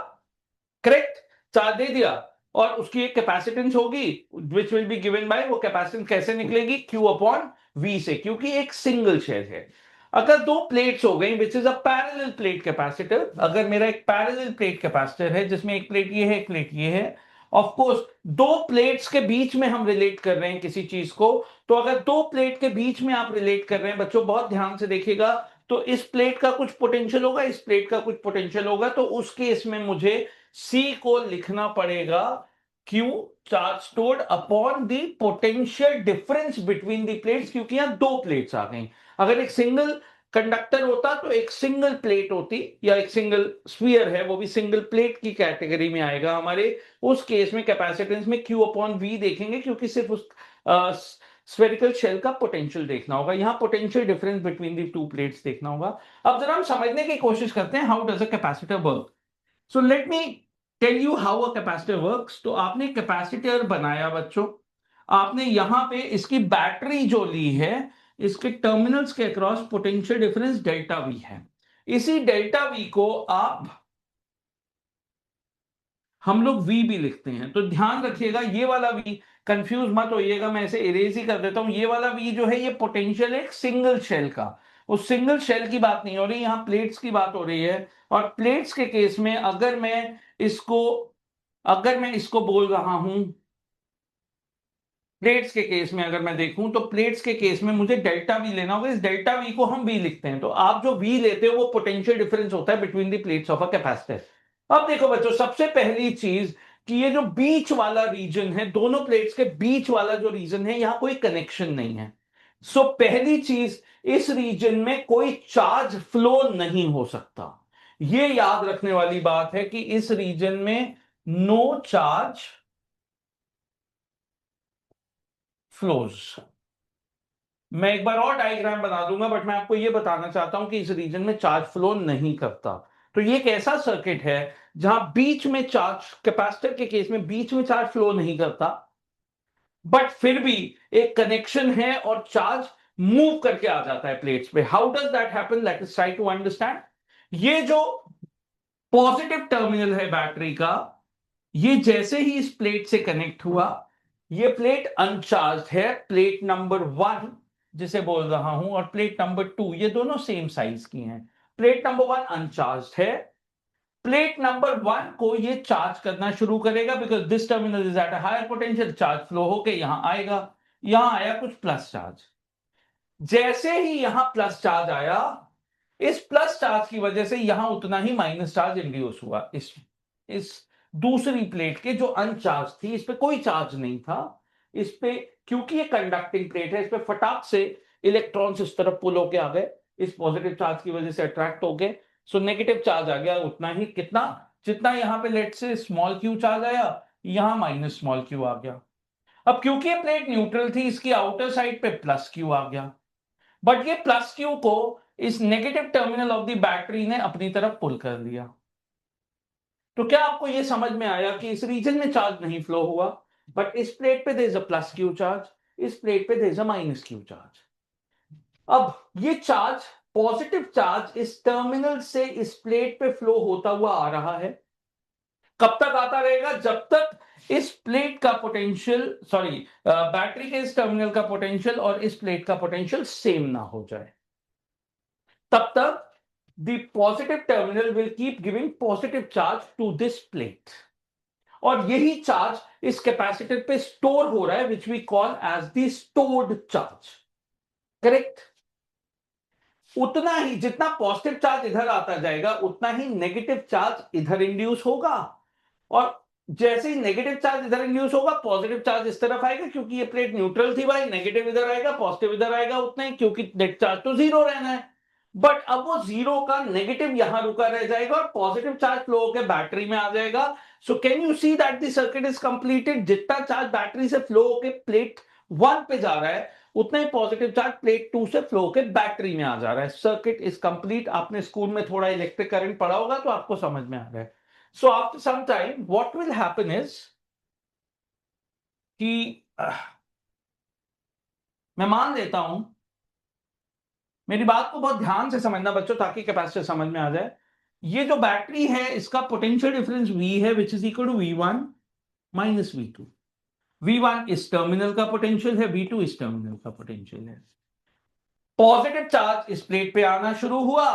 करेक्ट, चार्ज दे दिया, और उसकी एक कैपेसिटेंस होगी विच विल बी गिवन बाय, वो कैपेसिटेंस कैसे निकलेगी? Q अपॉन V से, क्योंकि एक सिंगल शेल है। अगर दो प्लेट्स हो गई which is a parallel plate capacitor, अगर मेरा एक पैरेलल प्लेट कैपेसिटर है जिसमें एक प्लेट ये है, एक प्लेट ये है, ऑफ कोर्स दो प्लेट्स के बीच में हम रिलेट कर रहे हैं किसी चीज को, तो अगर दो प्लेट के बीच में आप रिलेट कर रहे हैं बच्चों, बहुत ध्यान से देखिएगा, तो इस प्लेट का कुछ पोटेंशियल होगा, इस प्लेट का कुछ पोटेंशियल होगा, तो उस केस में मुझे C को लिखना पड़ेगा Q charge stored upon the potential difference between the plates, क्योंकि यहां दो प्लेट्स आ गई। अगर एक सिंगल कंडक्टर होता तो एक सिंगल प्लेट होती, या एक सिंगल स्फीयर है वो भी सिंगल प्लेट की कैटेगरी में आएगा हमारे। उस केस में कैपेसिटेंस में Q अपॉन V देखेंगे, क्योंकि सिर्फ उस स्फेरिकल शेल का पोटेंशियल देखना होगा, यहां potential difference between the two plates देखना होगा। अब जरा हम समझने की कोशिश करते हैं how does a capacitor work. So let me tell you how a capacitor works. तो आपने कैपेसिटर बनाया बच्चों, आपने यहां पे इसकी बैटरी जो ली है, इसके टर्मिनल्स के across potential difference delta we है। इसी डेल्टा वी को आप हम लोग वी भी लिखते हैं, तो ध्यान रखिएगा ये वाला वी, कंफ्यूज मत होइएगा, मैं इसे इरेज ही कर देता हूं। ये वाला वी जो है ये पोटेंशियल एक सिंगल शेल का, उस सिंगल शेल की बात नहीं हो रही, यहां प्लेट्स की बात हो रही है। और प्लेट्स के केस में इसको अगर मैं इसको बोल रहा हूं, प्लेट्स के केस में अगर मैं देखूं तो प्लेट्स के केस में मुझे डेल्टा वी लेना होगा। इस डेल्टा वी को हम वी लिखते हैं, तो आप जो वी लेते हो वो पोटेंशियल डिफरेंस होता है between the plates of a capacitor. अब देखो बच्चों, सबसे पहली चीज कि ये जो बीच वाला रीजन है, दोनों प्लेट्स के बीच वाला जो रीजन है, यहां कोई कनेक्शन नहीं है। पहली चीज, इस रीजन में कोई चार्ज फ्लो नहीं हो सकता। ये याद रखने वाली बात है कि इस रीजन में नो चार्ज फ्लोज। मैं एक बार और डायग्राम बना दूंगा, बट मैं आपको ये बताना चाहता हूं कि इस रीजन में चार्ज फ्लो नहीं करता। तो ये एक ऐसा सर्किट है जहां बीच में चार्ज, कैपेसिटर के केस में बीच में चार्ज फ्लो नहीं करता, बट फिर भी एक कनेक्शन है और चार्ज मूव करके आ जाता है प्लेट्स पे। How does that happen? Let us try to understand. ये जो पॉजिटिव टर्मिनल है बैटरी का, ये जैसे ही इस प्लेट से कनेक्ट हुआ, ये प्लेट अनचार्ज है, प्लेट नंबर 1 जिसे बोल रहा हूं, और प्लेट नंबर 2, ये दोनों सेम साइज की हैं। प्लेट नंबर 1 अनचार्ज है, प्लेट नंबर 1 को ये चार्ज करना शुरू करेगा, because this terminal is at a higher potential, charge flow होके यहां आएगा। यहां आया कुछ प्लस चार्ज। जैसे ही यहां प्लस चार्ज आया, इस प्लस चार्ज की वजह से यहां उतना ही माइनस चार्ज इंड्यूस हुआ। इस दूसरी प्लेट के जो अनचार्ज थी, इस पे कोई चार्ज नहीं था, इस पे, क्योंकि ये कंडक्टिंग प्लेट है, इस पे फटाक से इलेक्ट्रॉन्स इस तरफ पुल होके आ गए, इस पॉजिटिव चार्ज की वजह से अट्रैक्ट हो गए। सो नेगेटिव चार्ज आ गया उतना ही, कितना, जितना यहां पे लेट से स्मॉल क्यू चार्ज आया, यहां माइनस स्मॉल क्यू आ गया। अब क्योंकि ये प्लेट न्यूट्रल थी, इसकी आउटर साइड पे प्लस क्यू आ गया, बट ये प्लस क्यू को इस negative terminal of the battery ने अपनी तरफ पुल कर लिया। तो क्या आपको यह समझ में आया कि इस रीजन में चार्ज नहीं फ्लो हुआ, बट इस प्लेट पे there is a plus Q charge, इस प्लेट पे there is a minus Q charge. अब ये चार्ज, पॉजिटिव चार्ज इस टर्मिनल से इस प्लेट पे फ्लो होता हुआ आ रहा है। कब तक आता रहेगा? जब तक इस प्लेट का पोटेंशियल, सॉरी, बैटरी के इस टर्मिनल का पोटेंशियल और इस प्लेट का पोटेंशियल सेम ना हो जाए, तब तक the positive terminal will keep giving positive charge to this plate, और यही चार्ज इस कैपेसिटर पे स्टोर हो रहा है, which we call as the stored charge. Correct? उतना ही जितना पॉजिटिव चार्ज इधर आता जाएगा, उतना ही नेगेटिव चार्ज इधर इंड्यूस होगा, और जैसे ही नेगेटिव चार्ज इधर इंड्यूस होगा, पॉजिटिव चार्ज इस तरफ आएगा, क्योंकि ये प्लेट न्यूट्रल थी भाई, नेगेटिव इधर आएगा, पॉजिटिव इधर आएगा, उतना ही, क्योंकि नेट चार्ज तो जीरो रहना है। बट अब वो जीरो का नेगेटिव यहां रुका रह जाएगा और पॉजिटिव चार्ज फ्लो होकर बैटरी में आ जाएगा। So can you see that the circuit is completed? जितना चार्ज बैटरी से फ्लो होकर प्लेट 1 पे जा रहा है, उतना ही पॉजिटिव चार्ज प्लेट 2 से फ्लो होकर बैटरी में आ जा रहा है। Circuit is complete. आपने स्कूल में थोड़ा इलेक्ट्रिक करंट पढ़ा होगा, तो आपको समझ में आ रहा है। So after some time, what will happen is कि मैं मान लेता हूं, मेरी बात को बहुत ध्यान से समझना बच्चों, ताकि कैपेसिटर समझ में आ जाए। ये जो बैटरी है, इसका पोटेंशियल डिफरेंस V है, which is equal to V1 minus V2। V1 इस टर्मिनल का पोटेंशियल है, V2 इस टर्मिनल का पोटेंशियल है। पॉजिटिव चार्ज इस प्लेट पे आना शुरू हुआ।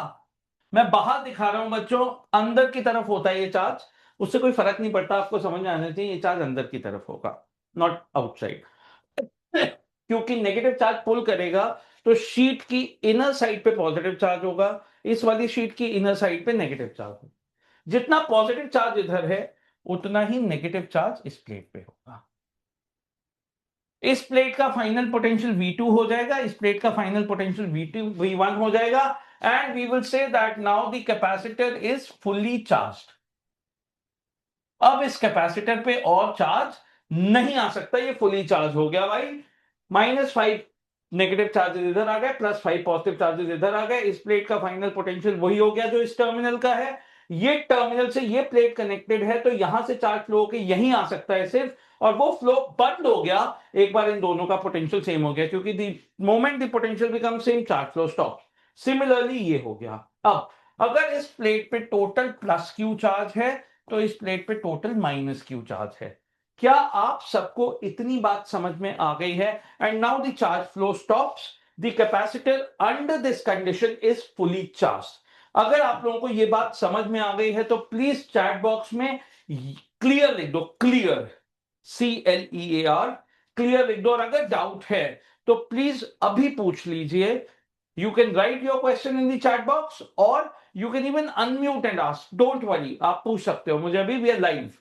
मैं बाहर दिखा रहा हूं बच्चों, अंदर की तरफ होता है ये चार्ज, उससे कोई फर्क नहीं पड़ता, आपको समझ में आना चाहिए, ये चार्ज अंदर की तरफ होगा, नॉट आउटसाइड। क्योंकि नेगेटिव चार्ज पुल करेगा, तो शीट की इनर साइड पे पॉजिटिव चार्ज होगा, इस वाली शीट की इनर साइड पे नेगेटिव चार्ज होगा। जितना पॉजिटिव चार्ज इधर है, उतना ही नेगेटिव चार्ज इस प्लेट पे होगा। इस प्लेट का फाइनल पोटेंशियल V2 हो जाएगा, इस प्लेट का फाइनल पोटेंशियल V1 हो जाएगा, and we will say that now the capacitor is fully charged. अब इस कैपेसिटर पे और चार्ज नहीं आ सकता, ये फुली चार्ज हो गया भाई। -5 नेगेटिव चार्जेस इधर आ गए, +5 पॉजिटिव चार्जेस इधर आ गए। इस प्लेट का फाइनल पोटेंशियल वही हो गया जो इस टर्मिनल का है। ये टर्मिनल से ये प्लेट कनेक्टेड है, तो यहां से चार्ज फ्लो होकर यहीं आ सकता है सिर्फ, और वो फ्लो बंद हो गया एक बार इन दोनों का पोटेंशियल सेम हो गया, क्योंकि the moment the potential become same, charge flow stop. Similarly ये हो गया। अब अगर इस प्लेट पे टोटल प्लस क्यू चार्ज है, तो इस प्लेट पे टोटल माइनस क्यू चार्ज है। क्या आप सबको इतनी बात समझ में आ गई है? And now the charge flow stops, the capacitor under this condition is fully charge. अगर आप लोगों को यह बात समझ में आ गई है, तो प्लीज चैट बॉक्स में क्लियर लिख दो, क्लियर, CLEAR, क्लियर लिख दो। और अगर डाउट है तो प्लीज अभी पूछ लीजिए। You can write your question in the chat box, or you can even unmute and ask. Don't worry, आप पूछ सकते हो मुझे अभी, we are live.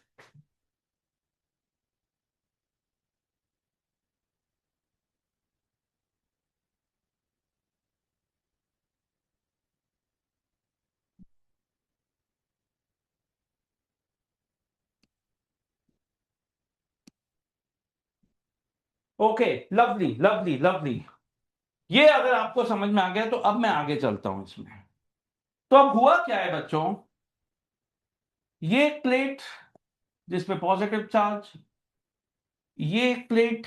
Okay, lovely lovely lovely. ये अगर आपको समझ में आ गया तो अब मैं आगे चलता हूं इसमें। तो अब हुआ क्या है बच्चों, ये एक प्लेट जिस पे पॉजिटिव चार्ज, ये एक प्लेट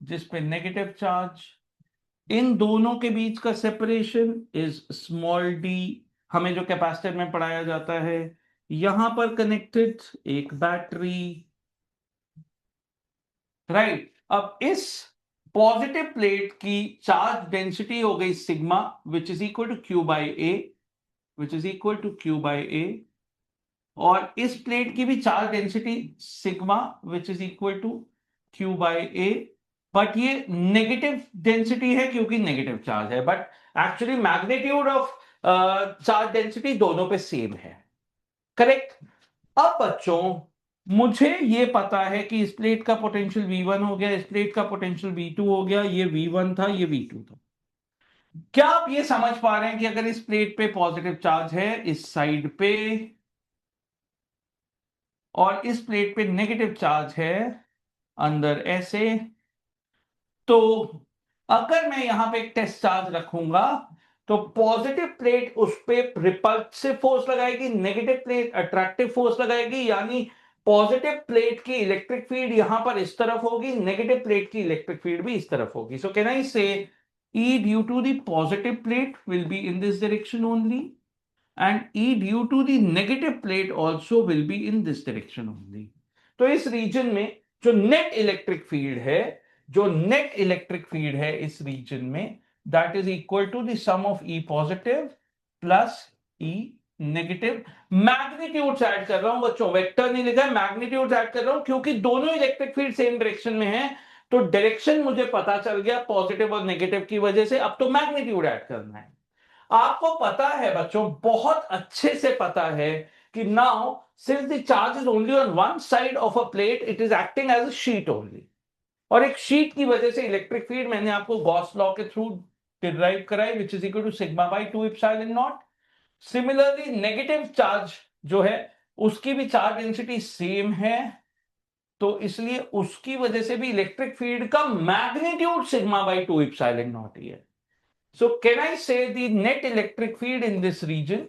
जिस पे नेगेटिव चार्ज, इन दोनों के बीच का सेपरेशन इज स्मॉल डी। हमें जो कैपेसिटर में पढ़ाया जाता है, यहां पर कनेक्टेड एक बैटरी, राइट। अब इस पॉजिटिव प्लेट की चार्ज डेंसिटी हो गई sigma, which is equal to Q by A, which is equal to Q by A. और इस प्लेट की भी charge density sigma, which is equal to Q by A. But ये negative density है क्योंकि negative charge है, but actually magnitude of charge density दोनों पे सेम है, करेक्ट। अब बच्चों मुझे ये पता है कि इस प्लेट का पोटेंशियल V1 हो गया, इस प्लेट का पोटेंशियल V2 हो गया, ये V1 था, ये V2 था। क्या आप ये समझ पा रहे हैं कि अगर इस प्लेट पे पॉजिटिव चार्ज है इस साइड पे, और इस प्लेट पे नेगेटिव चार्ज है अंदर ऐसे, तो अगर मैं यहां पे एक टेस्ट चार्ज रखूंगा तो पॉजिटिव प्लेट उस पे रिपल्सिव फोर्स लगाएगी, नेगेटिव प्लेट अट्रैक्टिव फोर्स लगाएगी, यानी पॉजिटिव प्लेट की इलेक्ट्रिक फील्ड यहां पर इस तरफ होगी, नेगेटिव प्लेट की इलेक्ट्रिक फील्ड भी इस तरफ होगी। सो कैन आई से E due to the positive plate will be in this direction only, and E due to the negative plate also will be in this direction only. तो इस region में जो net electric field है, जो net electric field है इस region में, that is equal to the sum of E positive plus E negative. Magnitude add कर रहा हूं बच्चों, वेक्टर नहीं लिखा है, मैग्नीट्यूड ऐड कर रहा हूं क्योंकि दोनों इलेक्ट्रिक फील्ड सेम डायरेक्शन में है। तो डायरेक्शन मुझे पता चल गया पॉजिटिव और नेगेटिव की वजह से, अब तो मैग्नीट्यूड ऐड करना है। आपको पता है बच्चों, बहुत अच्छे से पता है कि now since the charge is only on one side of a plate, it is acting as a sheet only. और एक शीट की वजह से इलेक्ट्रिक फील्ड मैंने आपको गॉस लॉ के थ्रू डिराइव कराई, which is equal to sigma by 2 epsilon naught. Similarly negative charge जो है उसकी भी चार्ज डेंसिटी सेम है, तो इसलिए उसकी वजह से भी इलेक्ट्रिक फील्ड का magnitude sigma by 2 epsilon not ही है। So can I say the net electric field in this region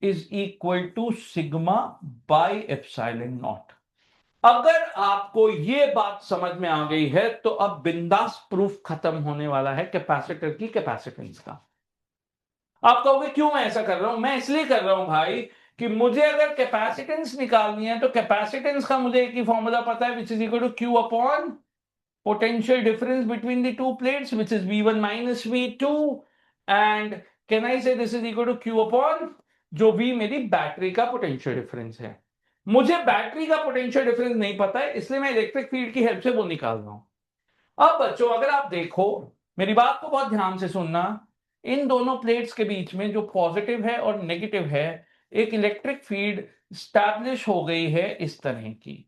is equal to sigma by epsilon naught? अगर आपको ये बात समझ में आ गई है तो अब बिंदास प्रूफ खत्म होने वाला है कैपेसिटर की कैपेसिटेंस का। आप कहोगे क्यों मैं ऐसा कर रहा हूं? मैं इसलिए कर रहा हूं भाई कि मुझे अगर कैपेसिटेंस निकालनी है तो कैपेसिटेंस का मुझे एक ही फॉर्मूला पता है, which is equal to Q upon potential difference between the two plates, which is V1 minus V2, and can I say this is equal to Q upon जो V मेरी बैटरी का potential difference है। मुझे battery का potential difference नहीं पता है, इसलिए मैं इलेक्ट्रिक फील्ड की हेल्प से वो निकाल रहा हूं। अब बच्चों अगर आप देखो, मेरी बात को बहुत ध्यान से सुनना, इन दोनों प्लेट्स के बीच में जो पॉजिटिव है और नेगेटिव है, एक इलेक्ट्रिक फील्ड स्टैब्लिश हो गई है इस तरह की,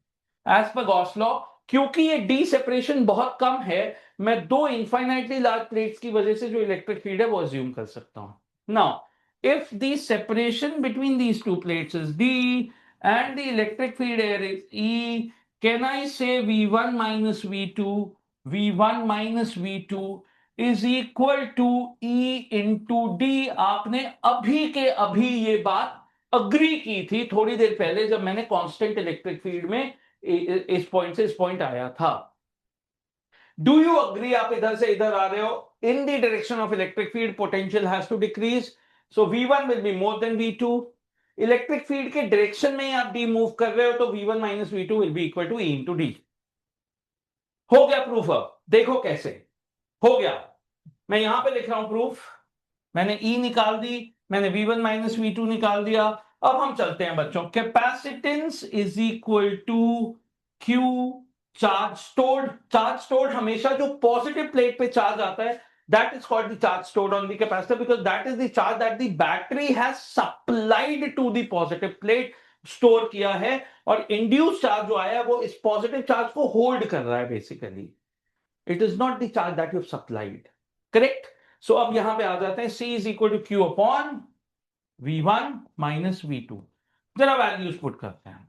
एज पर गॉस लॉ। क्योंकि ये डी सेपरेशन बहुत कम है, मैं दो इनफाइनाइटली लार्ज प्लेट्स की वजह से जो इलेक्ट्रिक फील्ड है वो अज्यूम कर सकता हूं। Now if the separation between these two plates is D and the electric field air is E, can I say V1 minus V2, V1 minus V2 is equal to E into D. आपने अभी के अभी ये बात agree की थी थोड़ी देर पहले जब मैंने कांस्टेंट इलेक्ट्रिक फील्ड में इस पॉइंट से इस पॉइंट आया था। Do you agree? आप इधर से इधर आ रहे हो, in the direction of electric field potential has to decrease, so V1 will be more than V2। Electric field के डायरेक्शन में आप डी मूव कर रहे हो तो V1 minus V2 will be equal to E into D. हो गया proof? अब देखो कैसे हो गया। मैं यहां पे लिख रहा हूं प्रूफ, मैंने E निकाल दी, मैंने V1 माइनस V2 निकाल दिया। अब हम चलते हैं बच्चों, capacitance is equal to Q charge stored. Charge stored हमेशा जो पॉजिटिव प्लेट पे चार्ज आता है, that is called the charge stored on the capacitor, because that is the charge that the battery has supplied to the positive plate, store किया है। और induce charge जो आया वो इस पॉजिटिव चार्ज को होल्ड कर रहा है basically, it is not the charge that you have supplied, correct. So अब यहां पे आ जाते हैं, C is equal to Q upon V1 minus V2। जरा वैल्यूज पुट करते हैं।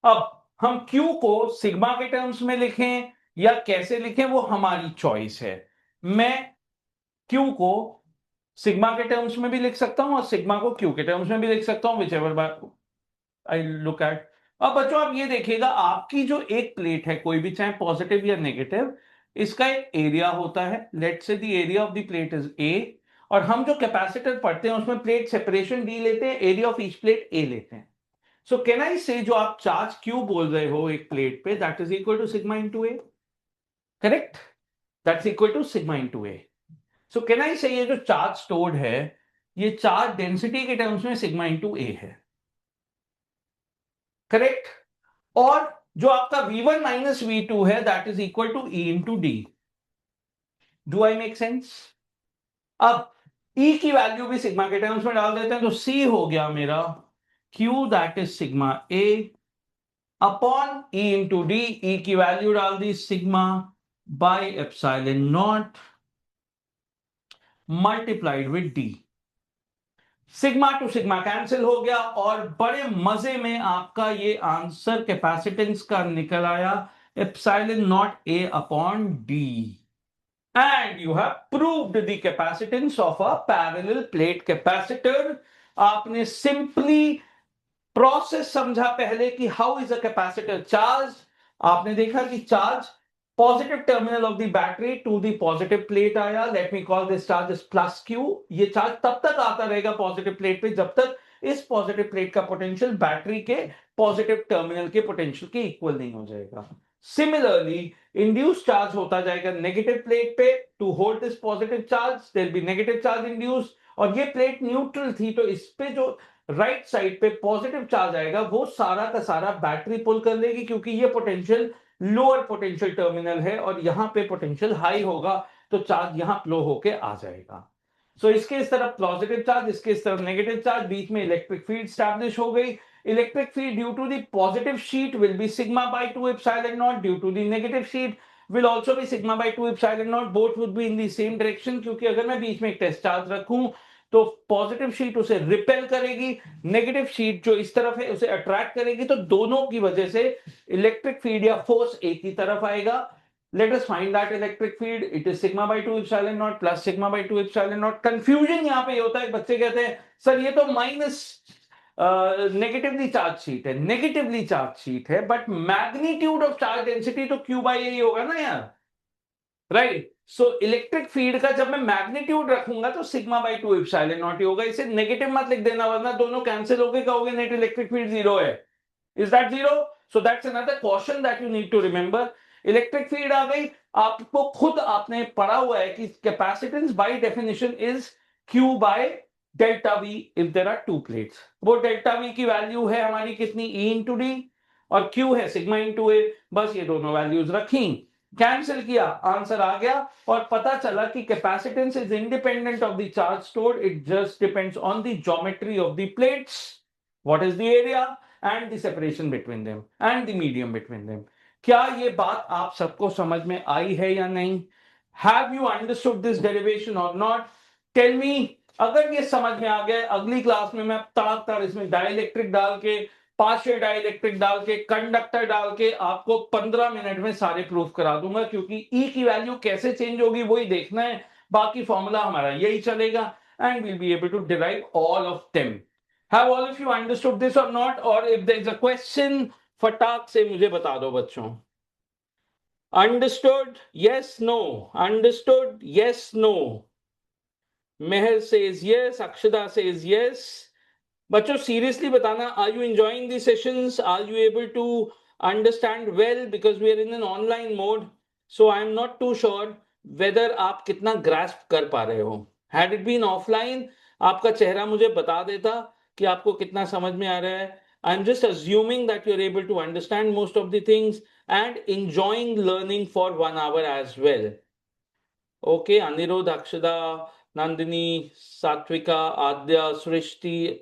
अब हम Q को सिग्मा के टर्म्स में लिखें या कैसे लिखें वो हमारी चॉइस है। मैं Q को सिग्मा के टर्म्स में भी लिख सकता हूं और सिग्मा को Q के टर्म्स में भी लिख सकता हूं, विचएवर आई लुक एट। अब बच्चों आप ये देखिएगा, आपकी जो एक प्लेट है कोई भी, चाहे पॉजिटिव या नेगेटिव, इसका एक एरिया होता है। Let's say the area of the plate is a, और हम जो कैपेसिटर पढ़ते हैं उसमें प्लेट सेपरेशन डी लेते हैं, एरिया ऑफ ईच प्लेट ए लेते हैं। सो कैन आई से जो आप चार्ज क्यू बोल रहे हो एक प्लेट पे, that is equal to sigma into A, correct? That's equal to sigma into A. So can I say ये जो चार्ज स्टोर्ड है, ये चार्ज डेंसिटी के टर्म्स में सिग्मा इंटू ए है, करेक्ट? और जो आपका V1 माइनस V2 है, that is equal to E into D. Do I make sense? अब E की वैल्यू भी सिग्मा के टर्म्स में डाल देते हैं, तो C हो गया मेरा Q, that is sigma A upon E into D. E की वैल्यू डाल दी sigma by epsilon naught multiplied with D। Sigma to sigma cancel हो गया, और बड़े मजे में आपका ये आंसर कैपेसिटेंस का निकल आया, epsilon not A upon D। And you have proved the capacitance of a parallel plate capacitor। आपने सिंपली प्रोसेस समझा पहले कि how is a capacitor charge. आपने देखा कि charge positive terminal of the battery to the positive plate आया। Let me call this charge is plus Q. ये charge तब तक आता रहेगा पॉजिटिव प्लेट पे जब तक इस पॉजिटिव प्लेट का पोटेंशियल बैटरी के पॉजिटिव टर्मिनल के पोटेंशियल के इक्वल नहीं हो जाएगा। सिमिलरली इंड्यूस चार्ज होता जाएगा नेगेटिव प्लेट पे, to hold this positive charge there will be negative charge induce, और ये प्लेट न्यूट्रल थी तो इस पे जो राइट साइड पे पॉजिटिव चार्ज आएगा वो सारा का सारा बैटरी पुल कर लेगी, क्योंकि ये पोटेंशियल लोअर पोटेंशियल टर्मिनल है और यहां पे पोटेंशियल हाई होगा, तो चार्ज यहां फ्लो होके आ जाएगा। सो इसके इस तरफ पॉजिटिव चार्ज, इसके इस तरफ नेगेटिव चार्ज, बीच में इलेक्ट्रिक फील्ड स्टैब्लिश हो गई। Electric field due to the positive sheet will be sigma by 2 epsilon naught, due to the negative sheet will also be sigma by 2 epsilon naught, both would be in the same direction, क्योंकि अगर मैं बीच में एक test charge रखूं तो positive sheet उसे repel करेगी, negative sheet जो इस तरफ है उसे अट्रैक्ट करेगी, तो दोनों की वजह से इलेक्ट्रिक फील्ड या फोर्स एक ही तरफ आएगा। Let us find that electric field, it is sigma by 2 epsilon not plus sigma by 2 epsilon not. Confusion यहां पे होता है, बच्चे कहते हैं सर ये तो माइनस नेगेटिवली चार्ज शीट है, नेगेटिवली चार्ज शीट है, but magnitude of charge density तो क्यू बाई ए होगा ना यार, राइट? सो इलेक्ट्रिक फील्ड का जब मैं मैग्नीट्यूड रखूंगा तो सिग्मा बाई 2 एप्सिलॉन नॉट ही होगा। इसे नेगेटिव मत लिख देना वरना दोनों कैंसिल होके कहोगे नेट इलेक्ट्रिक फील्ड जीरो है। Is that zero? So that's another question that you need to remember. Electric field आ गई, आपको खुद आपने पढ़ा हुआ है कि capacitance by definition is Q by delta V if there are two plates. वो डेल्टा वी की वैल्यू है हमारी कितनी, ई इंटू डी, और क्यू है सिग्मा इंटू ए। बस ये दोनों वैल्यूज रखी, कैंसिल किया, आंसर आ गया, और पता चला कि capacitance is independent of the charge stored, it just depends on the geometry of the plates, what is the area and the separation between them and the medium between them. क्या ये बात आप सबको समझ में आई है या नहीं? Have you understood this derivation और नॉट? Tell me. अगर ये समझ में आ गया, अगली क्लास में मैं तार इसमें डाइलेक्ट्रिक डाल के, पार्शियल डाइलेक्ट्रिक डाल के, कंडक्टर डाल के आपको 15 मिनट में सारे प्रूफ करा दूंगा, क्योंकि E की वैल्यू कैसे चेंज होगी वही देखना है, बाकी फॉर्मूला हमारा यही चलेगा, and will be able to derive all of them. Have all of you understood this or not? और if there is a question फटाक से मुझे बता दो बच्चों। Understood? Yes no? Understood? Yes no? Meher says yes, Akshada says yes. बच्चों seriously बताना, are you enjoying the sessions? Are you able to understand well? Because we are in an online mode, so I am not to sure whether आप कितना grasp कर पा रहे हो। Had it been offline आपका चेहरा मुझे बता देता कि आपको कितना समझ में आ रहा है। I am just assuming that you are able to understand most of the things and enjoying learning for 1 hour as well. Okay, Anirudh, Akshada, Nandini, Satvika, Adya, Srishti,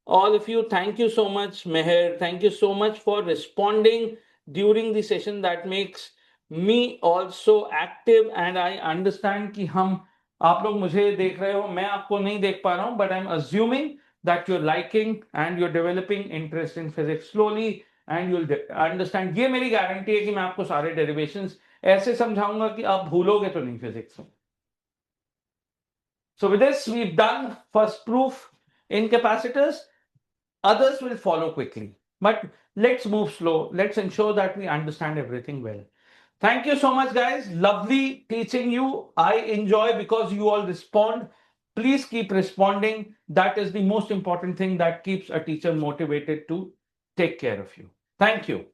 all of you, thank you so much. Meher, thank you so much for responding during the session. That makes me also active and I understand कि हम आप लोग मुझे देख रहे हो, मैं आपको नहीं देख पा रहा हूं, but I'm assuming that you're liking and you're developing interest in physics slowly and you'll understand। ये मेरी गारंटी है कि मैं आपको सारे डेरिवेशंस ऐसे समझाऊंगा कि आप भूलोगे तो नहीं फिजिक्स में. So with this, we've done first proof in capacitors. Others will follow quickly. But let's move slow. Let's ensure that we understand everything well. Thank you so much, guys. Lovely teaching you. I enjoy because you all respond. Please keep responding. That is the most important thing that keeps a teacher motivated to take care of you. Thank you.